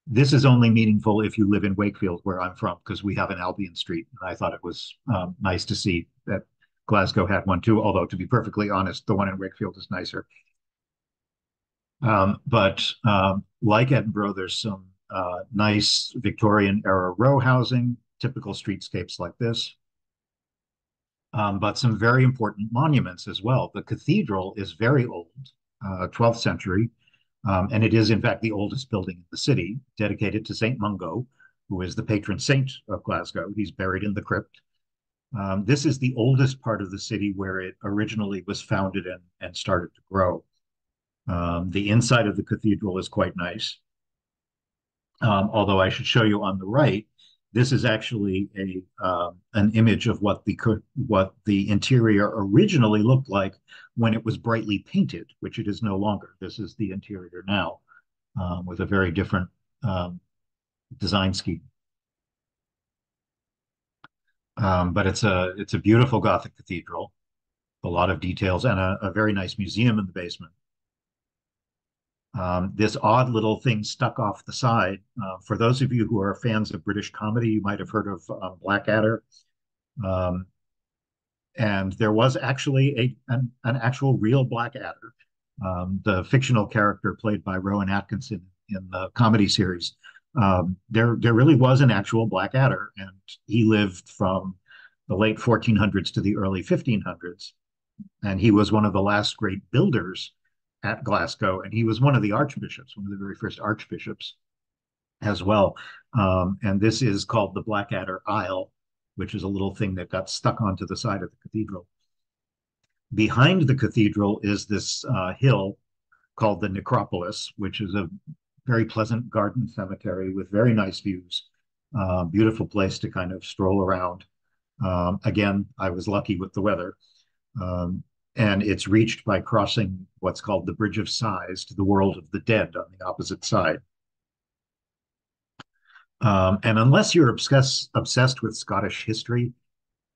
this is only meaningful if you live in Wakefield, where I'm from, because we have an Albion Street, and I thought it was nice to see that Glasgow had one too. Although, to be perfectly honest, the one in Wakefield is nicer. But like Edinburgh, there's some nice Victorian era row housing, typical streetscapes like this, but some very important monuments as well. The cathedral is very old, 12th century, and it is in fact the oldest building in the city, dedicated to St. Mungo, who is the patron saint of Glasgow. He's buried in the crypt. This is the oldest part of the city where it originally was founded and started to grow. The inside of the cathedral is quite nice. Although I should show you on the right, this is actually an image of what the interior originally looked like when it was brightly painted, which it is no longer. This is the interior now with a very different design scheme. But it's a beautiful Gothic cathedral, a lot of details, and a very nice museum in the basement. This odd little thing stuck off the side. For those of you who are fans of British comedy, you might have heard of Blackadder. Um, and there was actually an actual real Blackadder. The fictional character played by Rowan Atkinson in the comedy series. There really was an actual Blackadder, and he lived from the late 1400s to the early 1500s. And he was one of the last great builders at Glasgow, and he was one of the archbishops, one of the very first archbishops as well. And this is called the Blackadder Isle, which is a little thing that got stuck onto the side of the cathedral. Behind the cathedral is this hill called the Necropolis, which is a very pleasant garden cemetery with very nice views. Beautiful place to kind of stroll around. Again, I was lucky with the weather. And it's reached by crossing what's called the Bridge of Sighs to the world of the dead on the opposite side. And unless you're obsessed with Scottish history,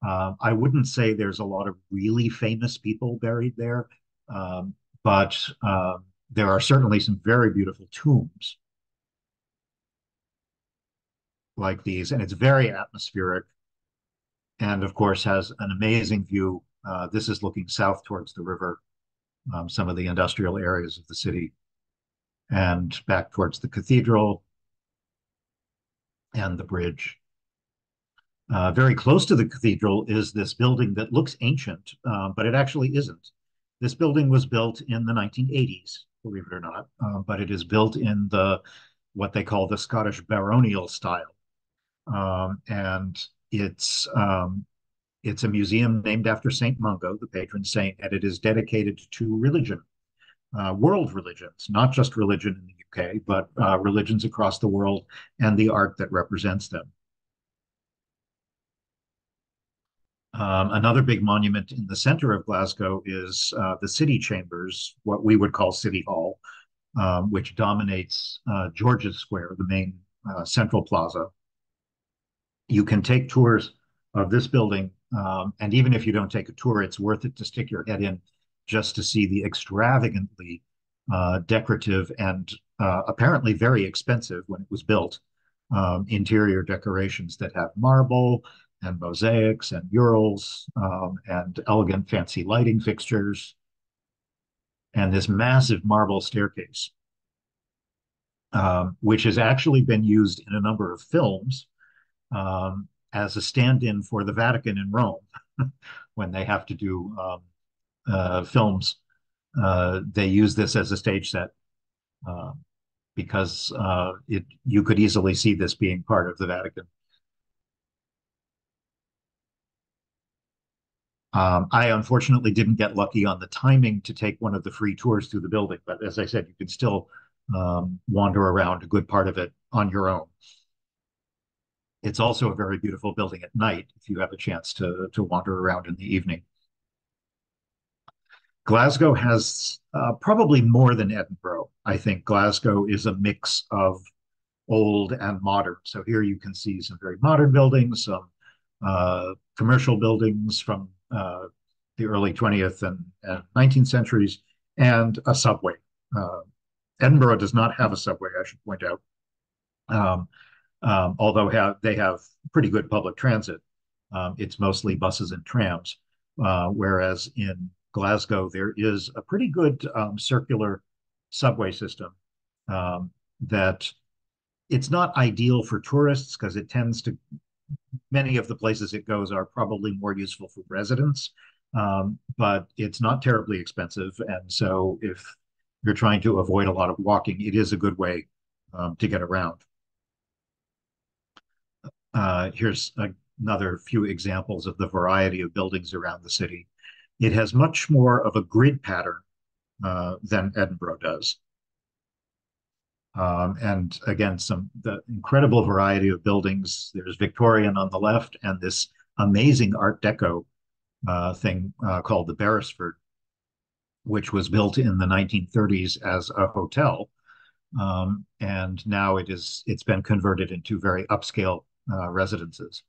I wouldn't say there's a lot of really famous people buried there, but there are certainly some very beautiful tombs like these, and it's very atmospheric, and of course has an amazing view This is looking south towards the river, some of the industrial areas of the city, and back towards the cathedral and the bridge. Very close to the cathedral is this building that looks ancient, but it actually isn't. This building was built in the 1980s, believe it or not, but it is built in what they call the Scottish baronial style. And it's a museum named after Saint Mungo, the patron saint, and it is dedicated to religion, world religions, not just religion in the UK, but religions across the world and the art that represents them. Another big monument in the center of Glasgow is the City Chambers, what we would call City Hall, which dominates George's Square, the main central plaza. You can take tours of this building, and even if you don't take a tour, it's worth it to stick your head in just to see the extravagantly decorative and apparently very expensive when it was built interior decorations that have marble and mosaics and murals and elegant fancy lighting fixtures and this massive marble staircase, which has actually been used in a number of films as a stand-in for the Vatican in Rome. When they have to do films, they use this as a stage set because you could easily see this being part of the Vatican. I unfortunately didn't get lucky on the timing to take one of the free tours through the building, but as I said, you can still wander around a good part of it on your own. It's also a very beautiful building at night if you have a chance to wander around in the evening. Glasgow has probably more than Edinburgh. I think Glasgow is a mix of old and modern. So here you can see some very modern buildings, some commercial buildings from the early 20th and 19th centuries, and a subway. Edinburgh does not have a subway, I should point out, although they have pretty good public transit. It's mostly buses and trams, whereas in Glasgow, there is a pretty good circular subway system that it's not ideal for tourists because it tends to, many of the places it goes are probably more useful for residents, but it's not terribly expensive. And so if you're trying to avoid a lot of walking, it is a good way to get around. Here's another few examples of the variety of buildings around the city. It has much more of a grid pattern than Edinburgh does. And again, the incredible variety of buildings. There's Victorian on the left and this amazing Art Deco thing called the Beresford, which was built in the 1930s as a hotel. And now it's been converted into very upscale residences.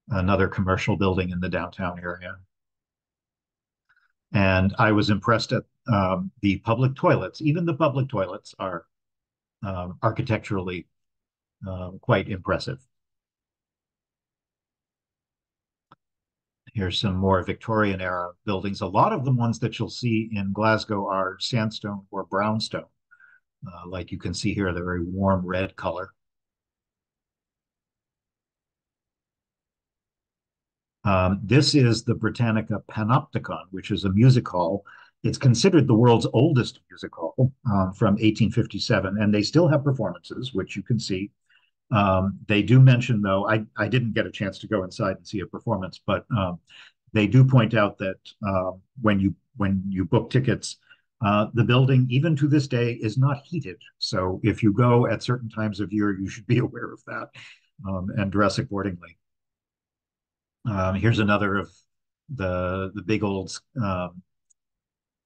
Another commercial building in the downtown area. And I was impressed at the public toilets. Even the public toilets are architecturally quite impressive. Here's some more Victorian era buildings. A lot of the ones that you'll see in Glasgow are sandstone or brownstone. Like you can see here, they're very warm red color. This is the Britannica Panopticon, which is a music hall. It's considered the world's oldest music hall from 1857, and they still have performances, which you can see. They do mention, though, I didn't get a chance to go inside and see a performance, but they do point out that when you book tickets, the building, even to this day, is not heated. So if you go at certain times of year, you should be aware of that and dress accordingly. Here's another of the big old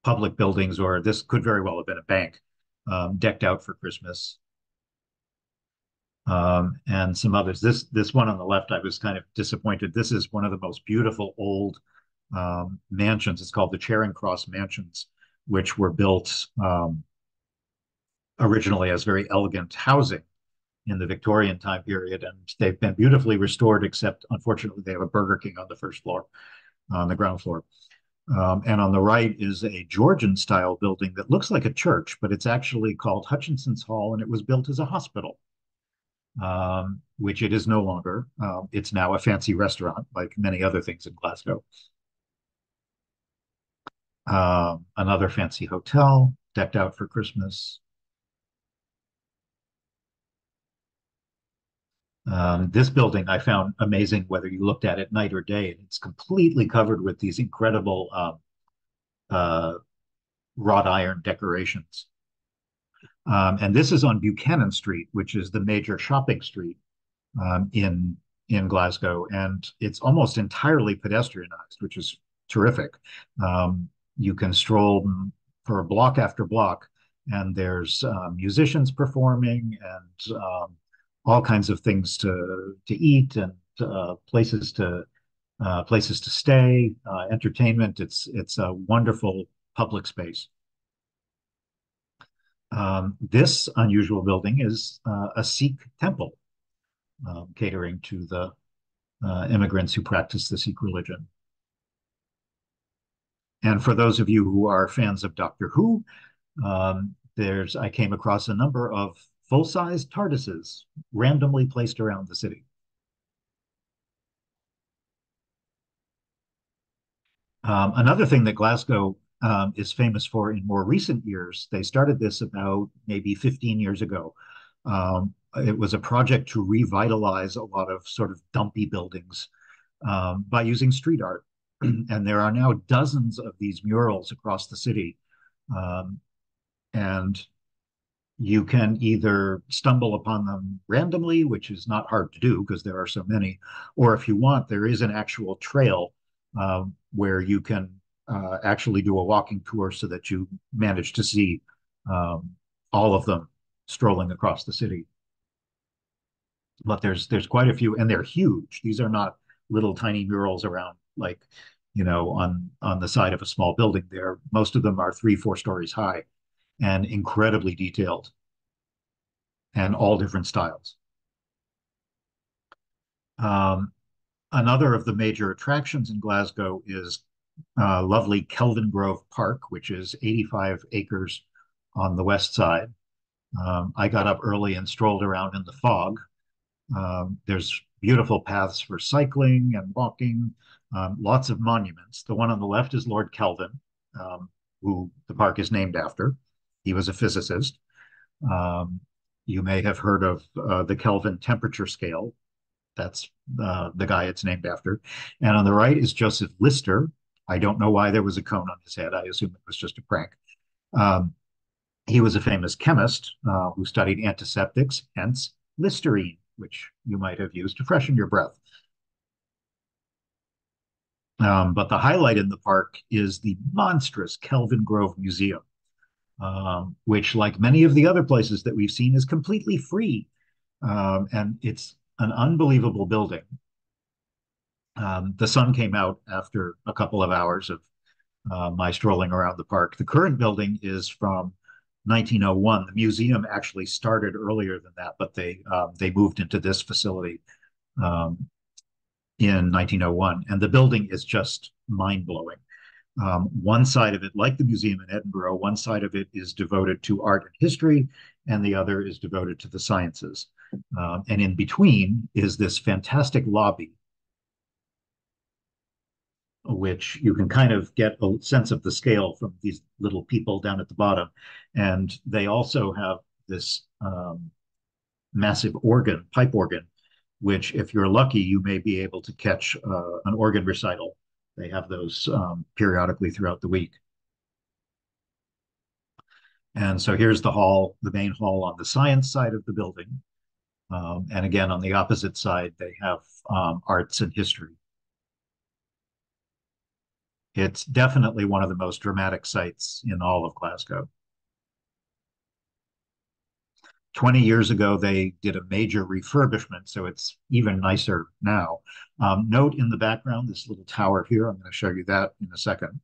public buildings, or this could very well have been a bank, decked out for Christmas. And some others. This one on the left, I was kind of disappointed. This is one of the most beautiful old mansions. It's called the Charing Cross Mansions, which were built originally as very elegant housing. in the Victorian time period, and they've been beautifully restored, except unfortunately they have a Burger King on the first floor, on the ground floor. And on the right is a Georgian style building that looks like a church, but it's actually called Hutchinson's Hall, and it was built as a hospital, which it is no longer. It's now a fancy restaurant, like many other things in Glasgow. Another fancy hotel decked out for Christmas. This building I found amazing whether you looked at it night or day. It's completely covered with these incredible uh, wrought iron decorations. And this is on Buchanan Street, which is the major shopping street in Glasgow, and it's almost entirely pedestrianized, which is terrific. You can stroll for block after block, and there's musicians performing and all kinds of things to eat and places to stay, entertainment. It's a wonderful public space. This unusual building is a Sikh temple, catering to the immigrants who practice the Sikh religion. And for those of you who are fans of Doctor Who, I came across a number of full-size TARDISes randomly placed around the city. Another thing that Glasgow is famous for in more recent years, they started this about maybe 15 years ago. It was a project to revitalize a lot of sort of dumpy buildings by using street art. And there are now dozens of these murals across the city. And you can either stumble upon them randomly, which is not hard to do because there are so many, or if you want, there is an actual trail where you can actually do a walking tour so that you manage to see all of them strolling across the city. But there's quite a few, and they're huge. These are not little tiny murals around like, on the side of a small building. Most of them are 3-4 stories high and incredibly detailed and all different styles. Another of the major attractions in Glasgow is lovely Kelvingrove Park, which is 85 acres on the west side. I got up early and strolled around in the fog. There's beautiful paths for cycling and walking, lots of monuments. The one on the left is Lord Kelvin, who the park is named after. He was a physicist. You may have heard of the Kelvin temperature scale. That's the guy it's named after. And on the right is Joseph Lister. I don't know why there was a cone on his head. I assume it was just a prank. He was a famous chemist who studied antiseptics, hence Listerine, which you might have used to freshen your breath. But the highlight in the park is the monstrous Kelvingrove Museum, which, like many of the other places that we've seen, is completely free. And it's an unbelievable building. The sun came out after a couple of hours of my strolling around the park. The current building is from 1901. The museum actually started earlier than that, but they moved into this facility in 1901, and the building is just mind-blowing. One side of it, like the museum in Edinburgh, one side of it is devoted to art and history, and the other is devoted to the sciences. And in between is this fantastic lobby, which you can kind of get a sense of the scale from these little people down at the bottom. And they also have this massive organ, pipe organ, which if you're lucky, you may be able to catch an organ recital. They have those periodically throughout the week. And so here's the hall, the main hall on the science side of the building. And again, on the opposite side, they have arts and history. It's definitely one of the most dramatic sites in all of Glasgow. 20 years ago, they did a major refurbishment, so it's even nicer now. Note in the background, this little tower here, I'm going to show you that in a second.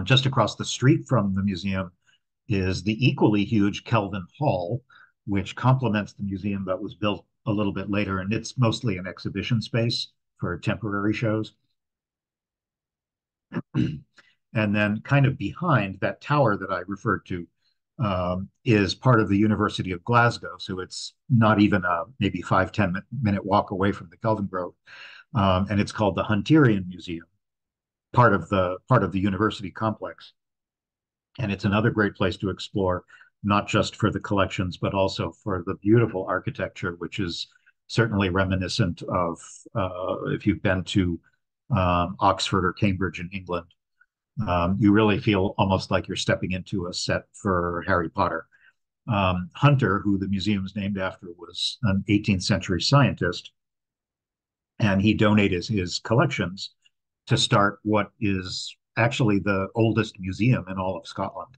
Just across the street from the museum is the equally huge Kelvin Hall, which complements the museum but was built a little bit later, and it's mostly an exhibition space for temporary shows. And then kind of behind that tower that I referred to is part of the University of Glasgow. So it's not even a maybe 5-10 minute walk away from the Kelvin Grove. And it's called the Hunterian Museum, part of the university complex. And it's another great place to explore, not just for the collections, but also for the beautiful architecture, which is certainly reminiscent of if you've been to Oxford or Cambridge in England. You really feel almost like you're stepping into a set for Harry Potter. Hunter, who the museum is named after, was an 18th century scientist, and he donated his collections to start what is actually the oldest museum in all of Scotland.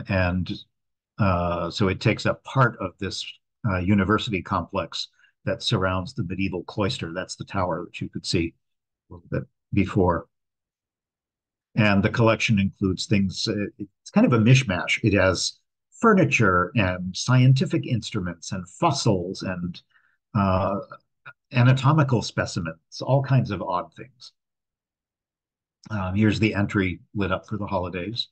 And so it takes up part of this university complex that surrounds the medieval cloister. That's the tower that you could see a little bit before. And the collection includes things, it's kind of a mishmash. It has furniture and scientific instruments and fossils and anatomical specimens, all kinds of odd things. Here's the entry lit up for the holidays.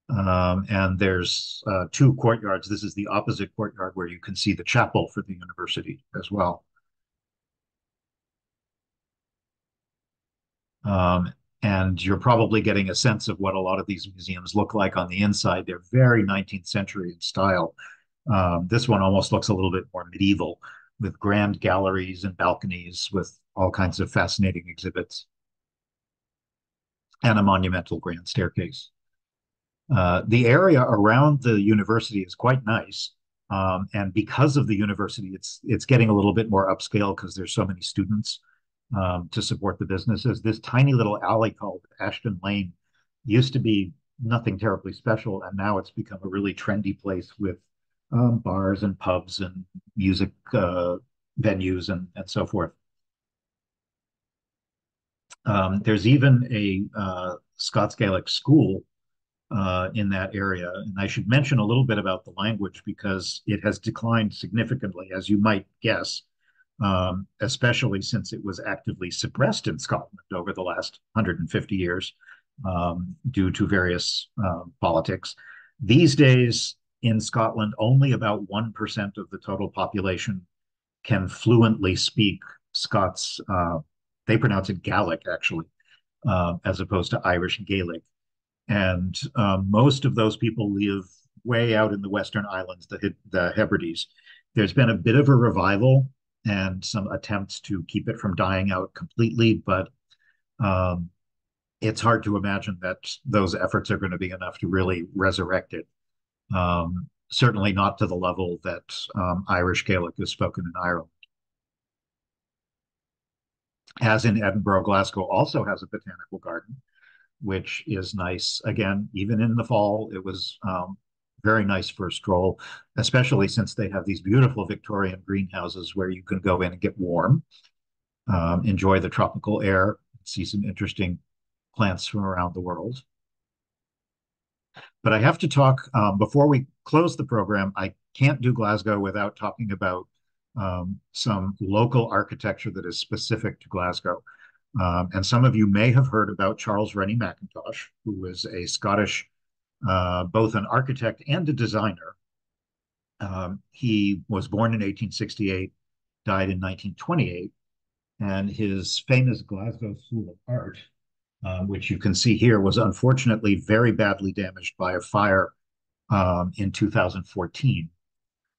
And there's 2 courtyards. This is the opposite courtyard where you can see the chapel for the university as well. And you're probably getting a sense of what a lot of these museums look like on the inside. They're very 19th century in style. This one almost looks a little bit more medieval, with grand galleries and balconies with all kinds of fascinating exhibits, and a monumental grand staircase. The area around the university is quite nice. And because of the university, it's getting a little bit more upscale because there's so many students to support the businesses. This tiny little alley called Ashton Lane used to be nothing terribly special, and now it's become a really trendy place with bars and pubs and music venues and so forth. There's even a Scots Gaelic school in that area. And I should mention a little bit about the language because it has declined significantly, as you might guess, especially since it was actively suppressed in Scotland over the last 150 years due to various politics. These days in Scotland, only about 1% of the total population can fluently speak Scots. They pronounce it Gaelic, actually, as opposed to Irish Gaelic. And most of those people live way out in the Western Islands, the Hebrides. There's been a bit of a revival and some attempts to keep it from dying out completely, but it's hard to imagine that those efforts are going to be enough to really resurrect it. Certainly not to the level that Irish Gaelic is spoken in Ireland. As in Edinburgh, Glasgow also has a botanical garden, which is nice. Again, even in the fall, it was very nice for a stroll, especially since they have these beautiful Victorian greenhouses where you can go in and get warm, enjoy the tropical air, see some interesting plants from around the world. But I have to talk, before we close the program, I can't do Glasgow without talking about some local architecture that is specific to Glasgow. And some of you may have heard about Charles Rennie Mackintosh, who was a Scottish, both an architect and a designer. He was born in 1868, died in 1928, and his famous Glasgow School of Art, which you can see here, was unfortunately very badly damaged by a fire in 2014.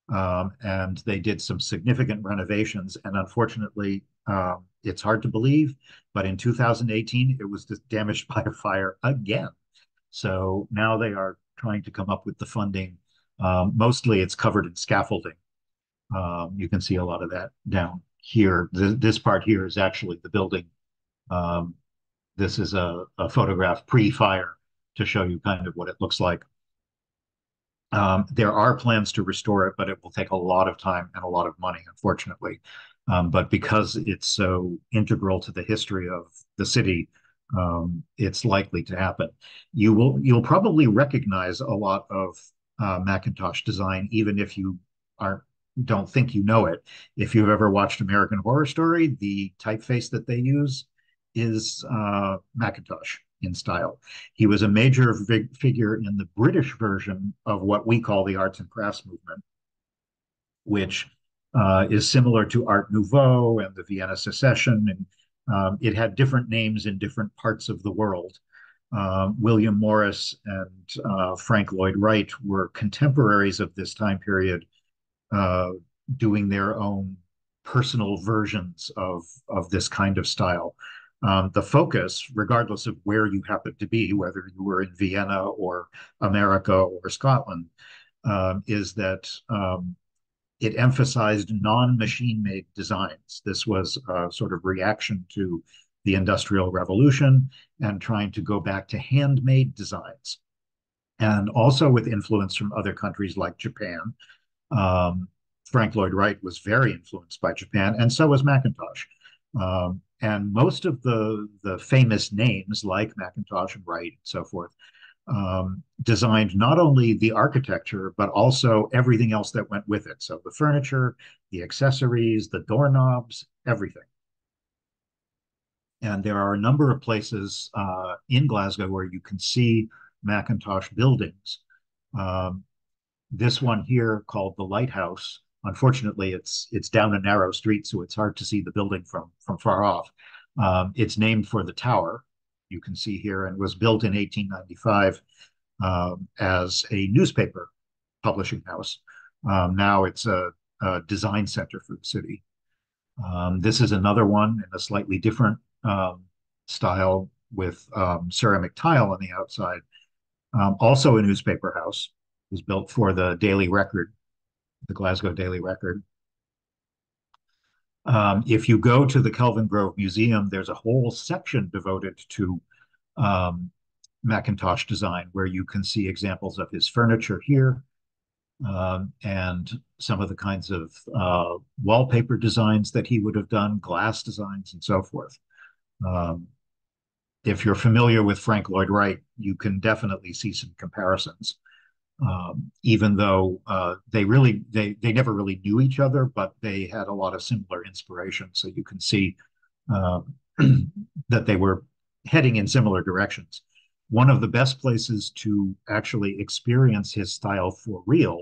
And they did some significant renovations, and unfortunately, it's hard to believe, but in 2018, it was damaged by a fire again. So now they are trying to come up with the funding. Mostly it's covered in scaffolding. You can see a lot of that down here. This part here is actually the building. This is a photograph pre-fire to show you kind of what it looks like. There are plans to restore it, but it will take a lot of time and a lot of money, unfortunately. But because it's so integral to the history of the city, it's likely to happen. You'll probably recognize a lot of Macintosh design, even if you are don't think you know it. If you've ever watched American Horror Story, the typeface that they use is Macintosh in style. He was a major figure in the British version of what we call the arts and crafts movement, which is similar to Art Nouveau and the Vienna Secession. And it had different names in different parts of the world. William Morris and Frank Lloyd Wright were contemporaries of this time period, uh, doing their own personal versions of this kind of style. The focus, regardless of where you happen to be, whether you were in Vienna or America or Scotland, is that it emphasized non-machine made designs. This was a sort of reaction to the Industrial Revolution and trying to go back to handmade designs. And also with influence from other countries like Japan. Frank Lloyd Wright was very influenced by Japan, and so was Macintosh. And most of the famous names like Macintosh and Wright and so forth designed not only the architecture, but also everything else that went with it. So the furniture, the accessories, the doorknobs, everything. And there are a number of places in Glasgow where you can see Macintosh buildings. This one here called the Lighthouse. Unfortunately, it's down a narrow street, so it's hard to see the building from far off. It's named for the tower you can see here, and was built in 1895 as a newspaper publishing house. Now it's a design center for the city. This is another one in a slightly different style with ceramic tile on the outside. Also a newspaper house. It was built for the Daily Record, the Glasgow Daily Record. If you go to the Kelvingrove Museum, there's a whole section devoted to Macintosh design, where you can see examples of his furniture here, and some of the kinds of wallpaper designs that he would have done, glass designs, and so forth. If you're familiar with Frank Lloyd Wright, you can definitely see some comparisons. Even though they never really knew each other, but they had a lot of similar inspiration. So you can see that they were heading in similar directions. One of the best places to actually experience his style for real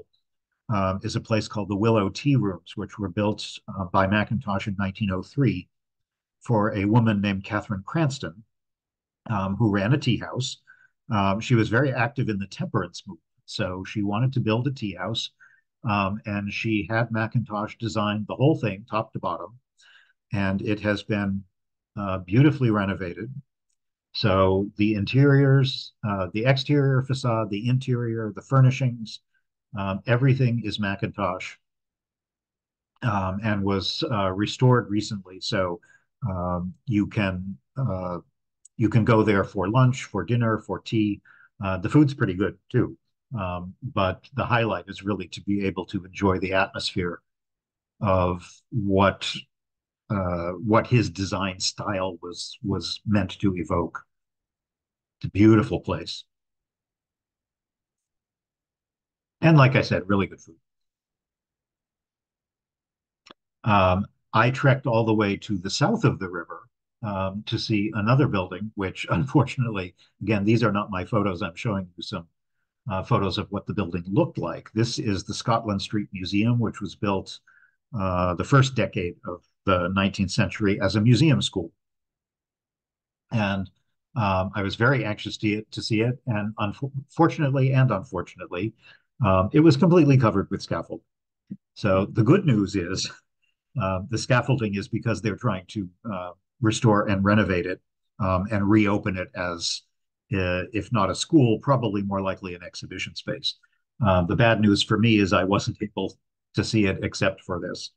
is a place called the Willow Tea Rooms, which were built by Macintosh in 1903 for a woman named Catherine Cranston, who ran a tea house. She was very active in the temperance movement. So she wanted to build a tea house, and she had Macintosh design the whole thing, top to bottom, and it has been beautifully renovated. So the interiors, the exterior facade, the interior, the furnishings, everything is Macintosh, and was restored recently. So you can go there for lunch, for dinner, for tea. The food's pretty good too. But the highlight is really to be able to enjoy the atmosphere of what his design style was meant to evoke. It's a beautiful place, and like I said, really good food. I trekked all the way to the south of the river to see another building, which unfortunately, again, these are not my photos. I'm showing you some photos of what the building looked like. This is the Scotland Street Museum, which was built the first decade of the 19th century as a museum school. And I was very anxious to see it. And unfortunately and unfortunately, it was completely covered with scaffolding. So the good news is the scaffolding is because they're trying to restore and renovate it and reopen it as, if not a school, probably more likely an exhibition space. The bad news for me is I wasn't able to see it except for this.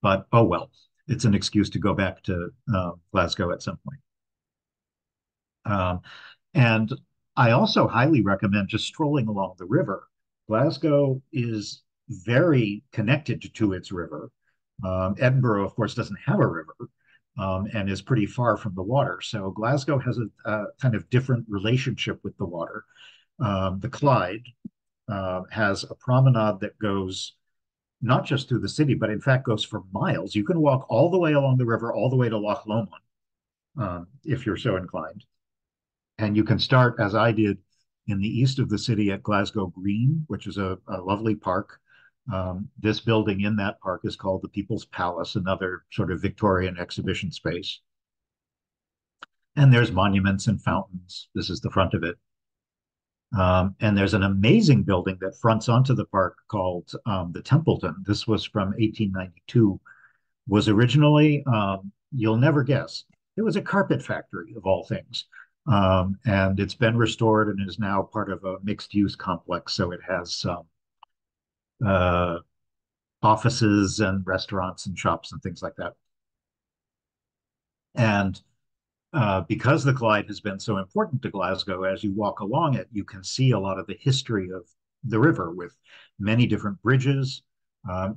But oh well, it's an excuse to go back to Glasgow at some point. And I also highly recommend just strolling along the river. Glasgow is very connected to its river. Edinburgh, of course, doesn't have a river and is pretty far from the water. So Glasgow has a kind of different relationship with the water. The Clyde, has a promenade that goes not just through the city, but in fact goes for miles. You can walk all the way along the river, all the way to Loch Lomond, if you're so inclined. And you can start, as I did, in the east of the city at Glasgow Green, which is a lovely park. This building in that park is called the People's Palace, another sort of Victorian exhibition space. And there's monuments and fountains. This is the front of it. And there's an amazing building that fronts onto the park called the Templeton. This was from 1892, was originally, you'll never guess, it was a carpet factory of all things. And it's been restored and is now part of a mixed use complex. So it has offices and restaurants and shops and things like that. And because the Clyde has been so important to Glasgow, as you walk along it, you can see a lot of the history of the river with many different bridges.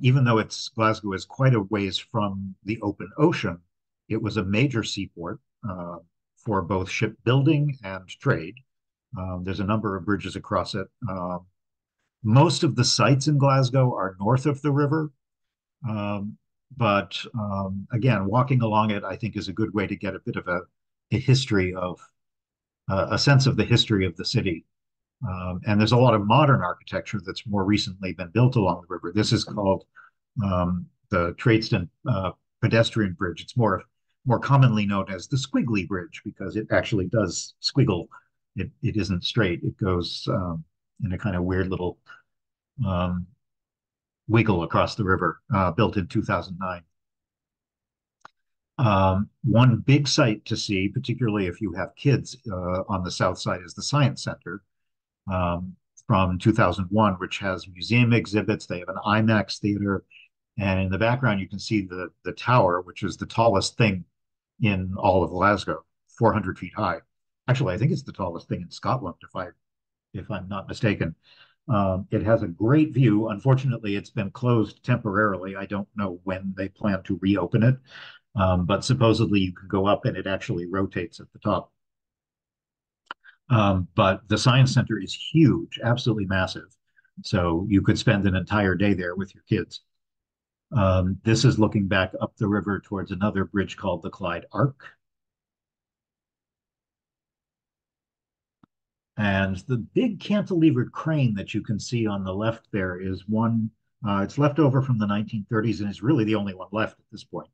Even though Glasgow is quite a ways from the open ocean, it was a major seaport for both shipbuilding and trade. There's a number of bridges across it. Most of the sites in Glasgow are north of the river. But again, walking along it, I think, is a good way to get a bit of a history of a sense of the history of the city. And there's a lot of modern architecture that's more recently been built along the river. This is called the Tradeston pedestrian bridge. It's more commonly known as the Squiggly Bridge because it actually does squiggle. It isn't straight. It goes in a kind of weird little wiggle across the river, built in 2009. One big site to see, particularly if you have kids on the south side, is the Science Center from 2001, which has museum exhibits. They have an IMAX theater. And in the background, you can see the tower, which is the tallest thing in all of Glasgow, 400 feet high. Actually, I think it's the tallest thing in Scotland, if I'm not mistaken. It has a great view. Unfortunately, it's been closed temporarily. I don't know when they plan to reopen it, but supposedly you can go up and it actually rotates at the top. But the Science Center is huge, absolutely massive. So you could spend an entire day there with your kids. This is looking back up the river towards another bridge called the Clyde Arc. And the big cantilevered crane that you can see on the left there is one, it's left over from the 1930s and is really the only one left at this point.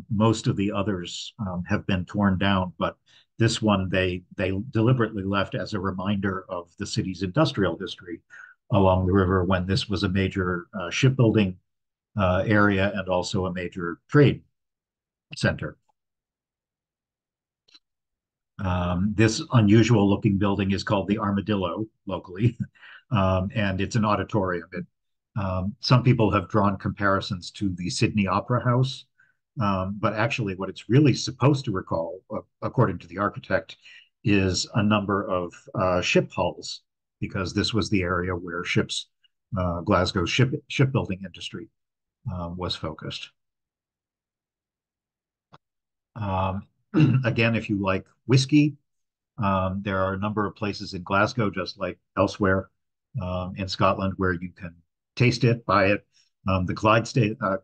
Most of the others have been torn down, but this one they deliberately left as a reminder of the city's industrial history along the river when this was a major shipbuilding area and also a major trade center. This unusual looking building is called the Armadillo locally, and it's an auditorium. Some people have drawn comparisons to the Sydney Opera House, but actually what it's really supposed to recall, according to the architect, is a number of ship hulls, because this was the area where Glasgow's shipbuilding industry was focused. Again, if you like whiskey, there are a number of places in Glasgow, just like elsewhere in Scotland, where you can taste it, buy it. The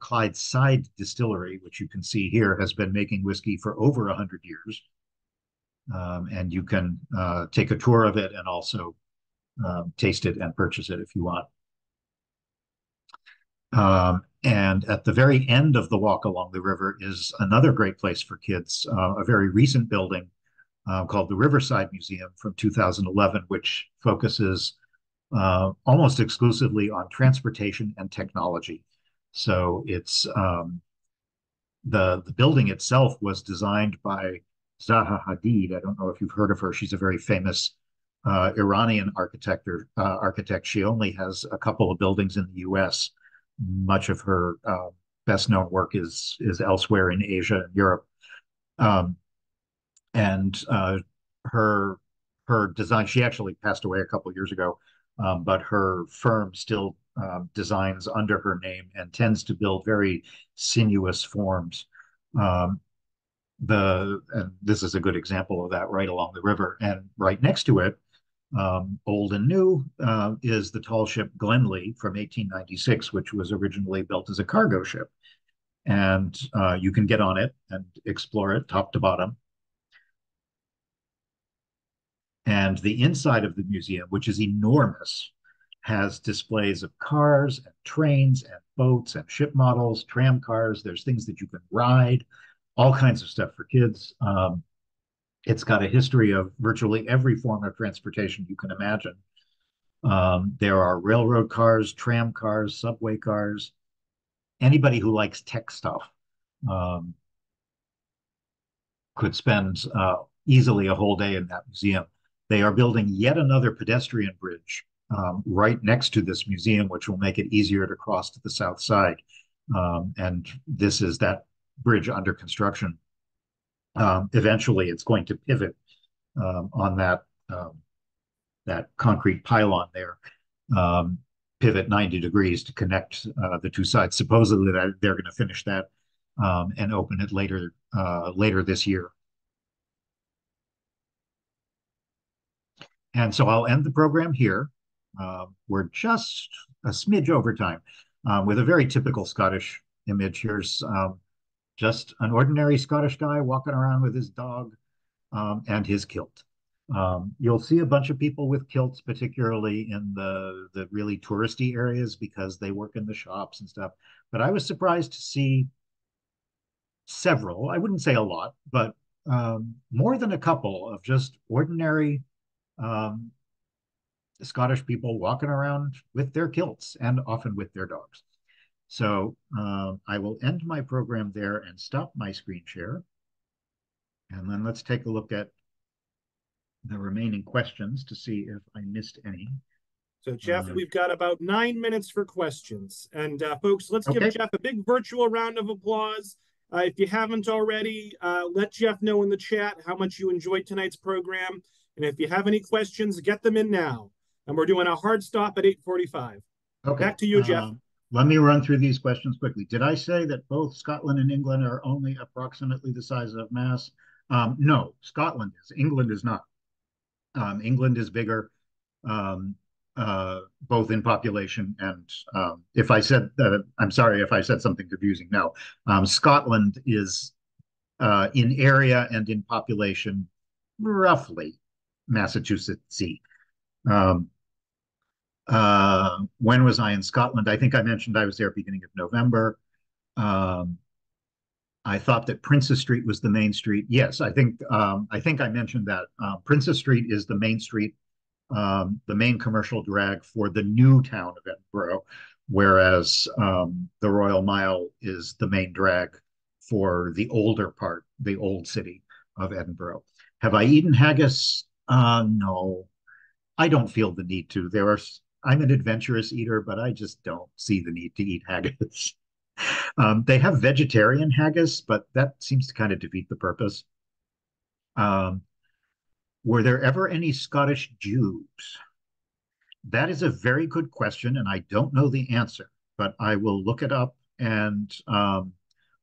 Clydeside Distillery, which you can see here, has been making whiskey for over 100 years. And you can take a tour of it and also taste it and purchase it if you want. And at the very end of the walk along the river is another great place for kids, a very recent building called the Riverside Museum from 2011, which focuses almost exclusively on transportation and technology. So it's the building itself was designed by Zaha Hadid. I don't know if you've heard of her. She's a very famous Iranian architect. She only has a couple of buildings in the U.S. Much of her best known work is elsewhere in Asia and Europe. And her design, she actually passed away a couple of years ago, but her firm still designs under her name and tends to build very sinuous forms. And this is a good example of that right along the river. And right next to it Old and new is the tall ship Glenlee from 1896, which was originally built as a cargo ship. And you can get on it and explore it top to bottom. And the inside of the museum, which is enormous, has displays of cars and trains and boats and ship models, tram cars. There's things that you can ride, all kinds of stuff for kids. It's got a history of virtually every form of transportation you can imagine. There are railroad cars, tram cars, subway cars. Anybody who likes tech stuff um, could spend easily a whole day in that museum. They are building yet another pedestrian bridge right next to this museum, which will make it easier to cross to the south side. And this is that bridge under construction. Eventually, it's going to pivot on that concrete pylon there, pivot 90 degrees to connect the two sides. Supposedly, they're going to finish that and open it later this year. And so I'll end the program here. We're just a smidge over time with a very typical Scottish image. Here's just an ordinary Scottish guy walking around with his dog and his kilt. You'll see a bunch of people with kilts, particularly in the really touristy areas because they work in the shops and stuff. But I was surprised to see several, I wouldn't say a lot, but more than a couple of just ordinary Scottish people walking around with their kilts and often with their dogs. So I will end my program there and stop my screen share. And then let's take a look at the remaining questions to see if I missed any. So, Jeff, we've got about 9 minutes for questions. And folks, let's give Jeff a big virtual round of applause. If you haven't already, let Jeff know in the chat how much you enjoyed tonight's program. And if you have any questions, get them in now. And we're doing a hard stop at 8:45. Okay. Back to you, Jeff. Let me run through these questions quickly. Did I say that both Scotland and England are only approximately the size of Mass? No, Scotland is. England is not. England is bigger, both in population and if I said that, I'm sorry if I said something confusing. No, Scotland is in area and in population roughly Massachusetts-y. When was I in Scotland? I think I mentioned I was there beginning of November. I thought that Princess Street was the main street. Yes, I think I mentioned that. Princess Street is the main street, the main commercial drag for the new town of Edinburgh, whereas the Royal Mile is the main drag for the older part, the old city of Edinburgh. Have I eaten haggis? No, I don't feel the need to. I'm an adventurous eater, but I just don't see the need to eat haggis. They have vegetarian haggis, but that seems to kind of defeat the purpose. Were there ever any Scottish Jews? That is a very good question, and I don't know the answer, but I will look it up. And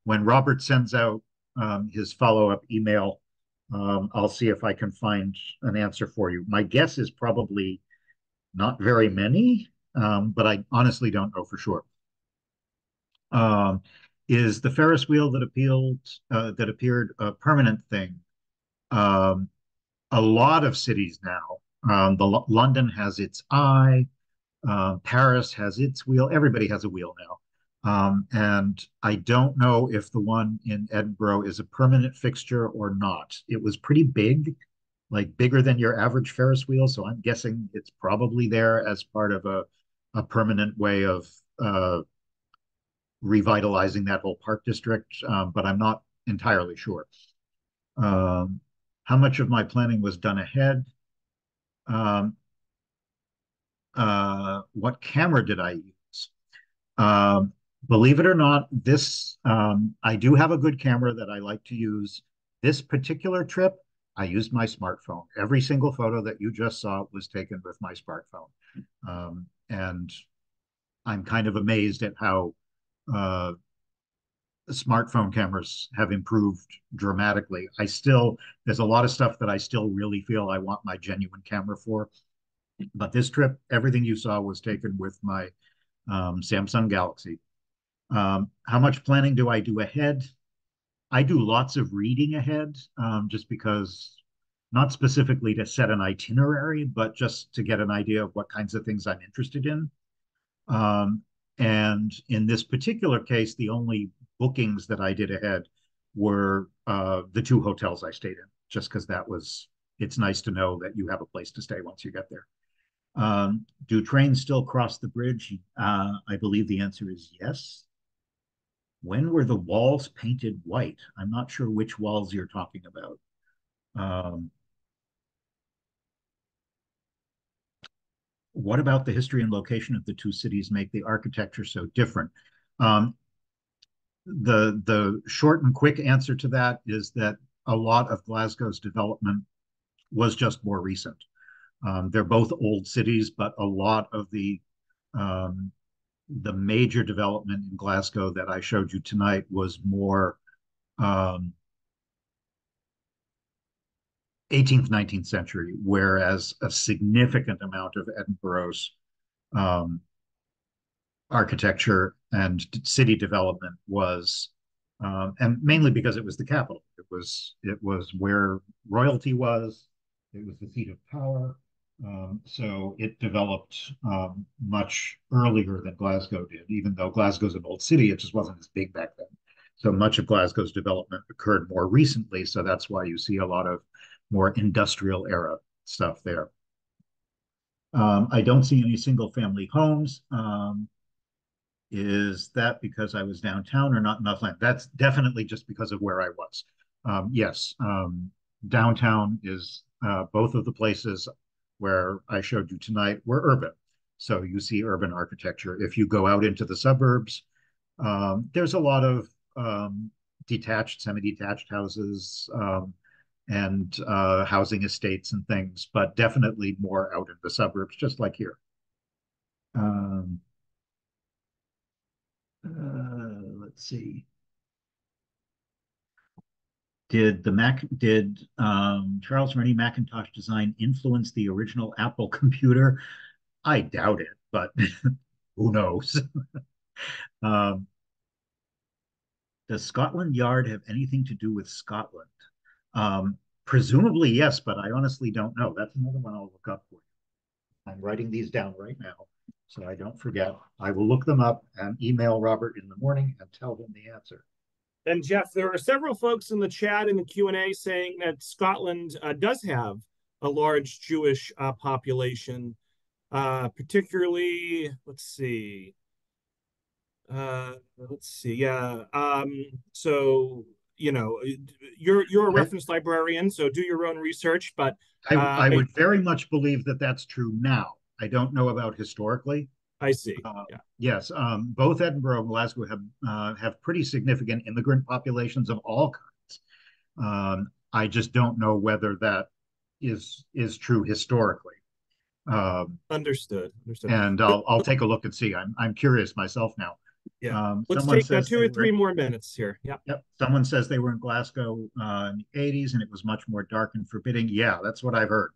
when Robert sends out his follow-up email, I'll see if I can find an answer for you. My guess is probably not very many, but I honestly don't know for sure. Is the Ferris wheel that appeared a permanent thing? A lot of cities now. London has its eye. Paris has its wheel. Everybody has a wheel now. And I don't know if the one in Edinburgh is a permanent fixture or not. It was pretty big, like bigger than your average Ferris wheel. So I'm guessing it's probably there as part of a permanent way of revitalizing that whole park district, but I'm not entirely sure. How much of my planning was done ahead? What camera did I use? Believe it or not, I do have a good camera that I like to use. This particular trip, I used my smartphone. Every single photo that you just saw was taken with my smartphone. And I'm kind of amazed at how smartphone cameras have improved dramatically. There's a lot of stuff that I still really feel I want my genuine camera for. But this trip, everything you saw was taken with my Samsung Galaxy. How much planning do I do ahead? I do lots of reading ahead, just because, not specifically to set an itinerary, but just to get an idea of what kinds of things I'm interested in. Um, and in this particular case, the only bookings that I did ahead were the two hotels I stayed in, just because it's nice to know that you have a place to stay once you get there. Do trains still cross the bridge? I believe the answer is yes. When were the walls painted white? I'm not sure which walls you're talking about. Um, what about the history and location of the two cities make the architecture so different? Um, the short and quick answer to that is that a lot of Glasgow's development was just more recent. They're both old cities, but a lot of um, the major development in Glasgow that I showed you tonight was more 18th, 19th century, whereas a significant amount of Edinburgh's um, architecture and city development was, and mainly because it was the capital. It was where royalty was. It was the seat of power. So it developed much earlier than Glasgow did, even though Glasgow's an old city, it just wasn't as big back then. So much of Glasgow's development occurred more recently. So that's why you see a lot of more industrial era stuff there. I don't see any single family homes. Is that because I was downtown or not enough land? That's definitely just because of where I was. Yes, downtown is both of the places where I showed you tonight were urban. So you see urban architecture. If you go out into the suburbs, there's a lot of detached, semi-detached houses, and housing estates and things, but definitely more out in the suburbs, just like here. Um, let's see. Did Charles Rennie Macintosh design influence the original Apple computer? I doubt it, but who knows? um, does Scotland Yard have anything to do with Scotland? Presumably yes, but I honestly don't know. That's another one I'll look up for you. I'm writing these down right now so I don't forget. I will look them up and email Robert in the morning and tell him the answer. And Jeff, there are several folks in the chat in the Q&A saying that Scotland does have a large Jewish population, particularly, let's see, yeah. So, you're a I, reference librarian, so do your own research, but I would very much believe that that's true now. I don't know about historically. I see. Yeah. Yes, both Edinburgh and Glasgow have pretty significant immigrant populations of all kinds. I just don't know whether that is true historically. Understood. And I'll take a look and see. I'm curious myself now. Yeah. Let's Someone take says two they or were three more minutes here. Yeah. Yep. Someone says they were in Glasgow in the 80s and it was much more dark and forbidding. Yeah, that's what I've heard.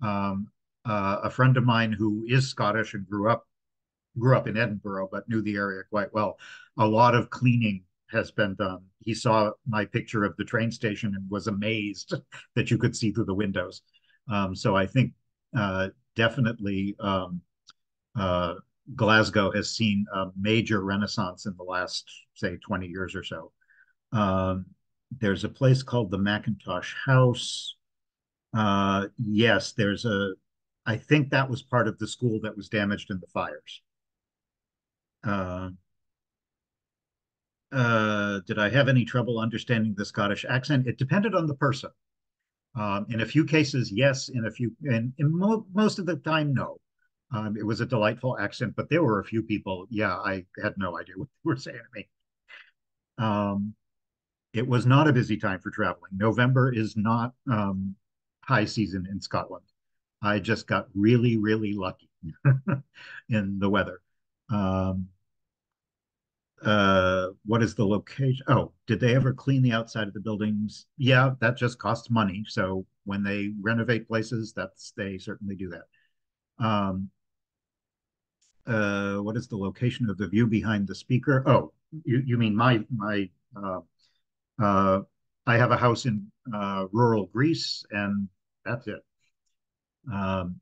Um, a friend of mine who is Scottish and grew up in Edinburgh, but knew the area quite well. A lot of cleaning has been done. He saw my picture of the train station and was amazed that you could see through the windows. So I think definitely uh, Glasgow has seen a major renaissance in the last, say, 20 years or so. Um, there's a place called the Macintosh House. Yes, I think that was part of the school that was damaged in the fires. Uh, did I have any trouble understanding the Scottish accent? It depended on the person. In a few cases, yes. Most of the time, no. It was a delightful accent, but there were a few people, yeah, I had no idea what they were saying to me. Um, it was not a busy time for traveling. November is not high season in Scotland. I just got really, really lucky in the weather. Um, what is the location? Oh, did they ever clean the outside of the buildings? Yeah, that just costs money. So when they renovate places, they certainly do that. Um, what is the location of the view behind the speaker? Oh, you mean my uh, I have a house in rural Greece, and that's it. Um,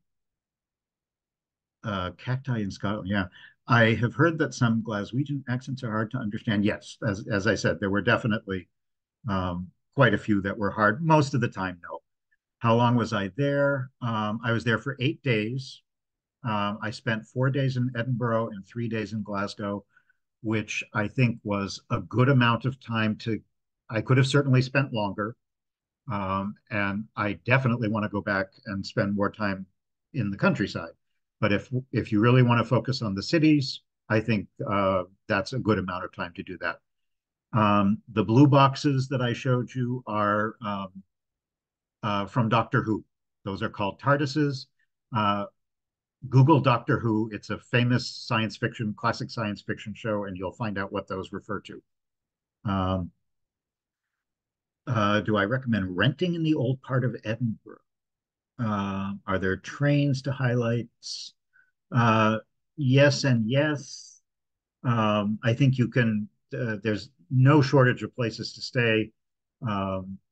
Cacti in Scotland. Yeah, I have heard that some Glaswegian accents are hard to understand. Yes, as I said, there were definitely quite a few that were hard. Most of the time, no. How long was I there? I was there for 8 days. I spent 4 days in Edinburgh and 3 days in Glasgow, which I think was a good amount of time to. I could have certainly spent longer, and I definitely want to go back and spend more time in the countryside. But if you really want to focus on the cities, I think that's a good amount of time to do that. The blue boxes that I showed you are from Doctor Who. Those are called TARDISes. Uh, Google Doctor Who. It's a famous science fiction, classic science fiction show, and you'll find out what those refer to. Um, do I recommend renting in the old part of Edinburgh? Are there trains to highlights? Uh, yes and yes. I think you can, there's no shortage of places to stay,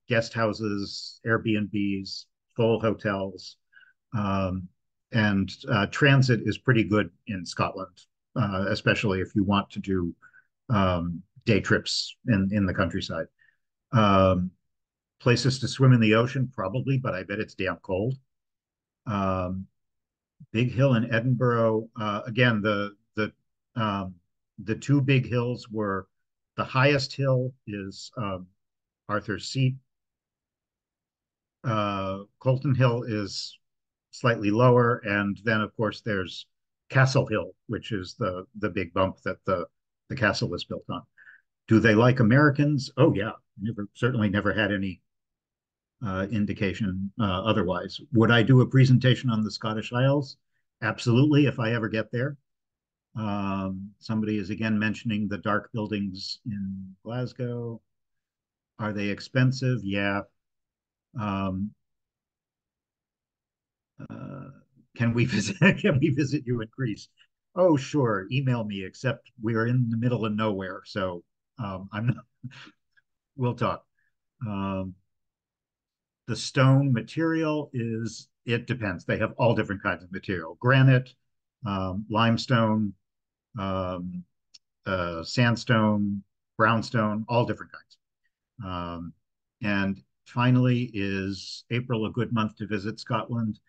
guest houses, Airbnbs, full hotels. Um, and transit is pretty good in Scotland, especially if you want to do day trips in the countryside. Um, Places to swim in the ocean, probably, but I bet it's damn cold. Um, Big Hill in Edinburgh. Again, the two big hills were the highest hill is Arthur's Seat. Colton Hill is slightly lower, and then of course there's Castle Hill, which is the big bump that the castle is built on. Do they like Americans? Oh yeah, certainly never had any indication otherwise. Would I do a presentation on the Scottish Isles? Absolutely, if I ever get there. Somebody is again mentioning the dark buildings in Glasgow. Are they expensive? Yeah. Um, uh, can we visit? Can we visit you in Greece? Oh, sure. Email me. Except we're in the middle of nowhere, so I'm not. We'll talk. Um, the stone material is. It depends. They have all different kinds of material: granite, limestone, um, sandstone, brownstone, all different kinds. And finally, is April a good month to visit Scotland?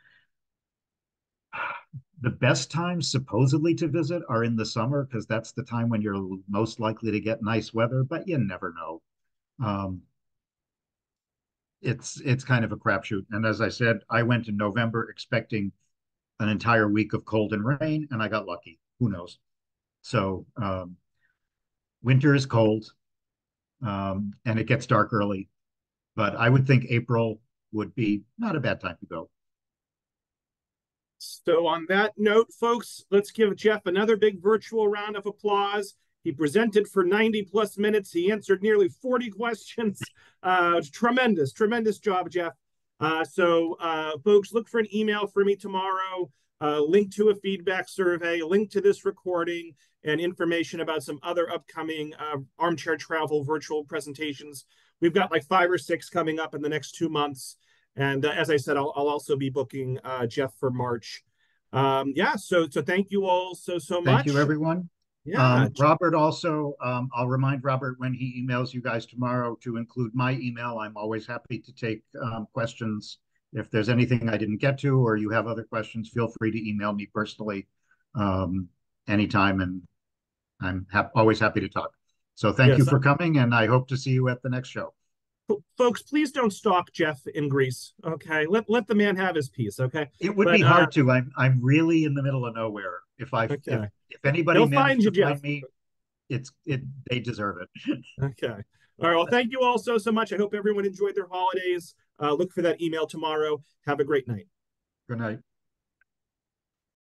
The best times supposedly to visit are in the summer because that's the time when you're most likely to get nice weather, but you never know. Um, it's kind of a crapshoot. And as I said, I went in November expecting an entire week of cold and rain, and I got lucky. Who knows? So winter is cold, and it gets dark early. But I would think April would be not a bad time to go. So, on that note, folks, let's give Jeff another big virtual round of applause. He presented for 90 plus minutes. He answered nearly 40 questions. Tremendous, tremendous job, Jeff. Folks, look for an email for me tomorrow, link to a feedback survey, link to this recording, and information about some other upcoming armchair travel virtual presentations. We've got like 5 or 6 coming up in the next 2 months. And as I said, I'll also be booking Jeff for March. So thank you all so Thank you, much. everyone. Yeah, Robert also, I'll remind Robert when he emails you guys tomorrow to include my email. I'm always happy to take questions. If there's anything I didn't get to or you have other questions, feel free to email me personally anytime, and I'm always happy to talk. So thank you yes. for coming, and I hope to see you at the next show. Folks, please don't stalk Jeff in Greece. Okay, let the man have his peace. Okay, It would but be hard to. I'm really in the middle of nowhere. okay, If anybody he'll managed find you, to Jeff. find me, they deserve it. Okay. All right. Well, thank you all so much. I hope everyone enjoyed their holidays. Look for that email tomorrow. Have a great night. Good night.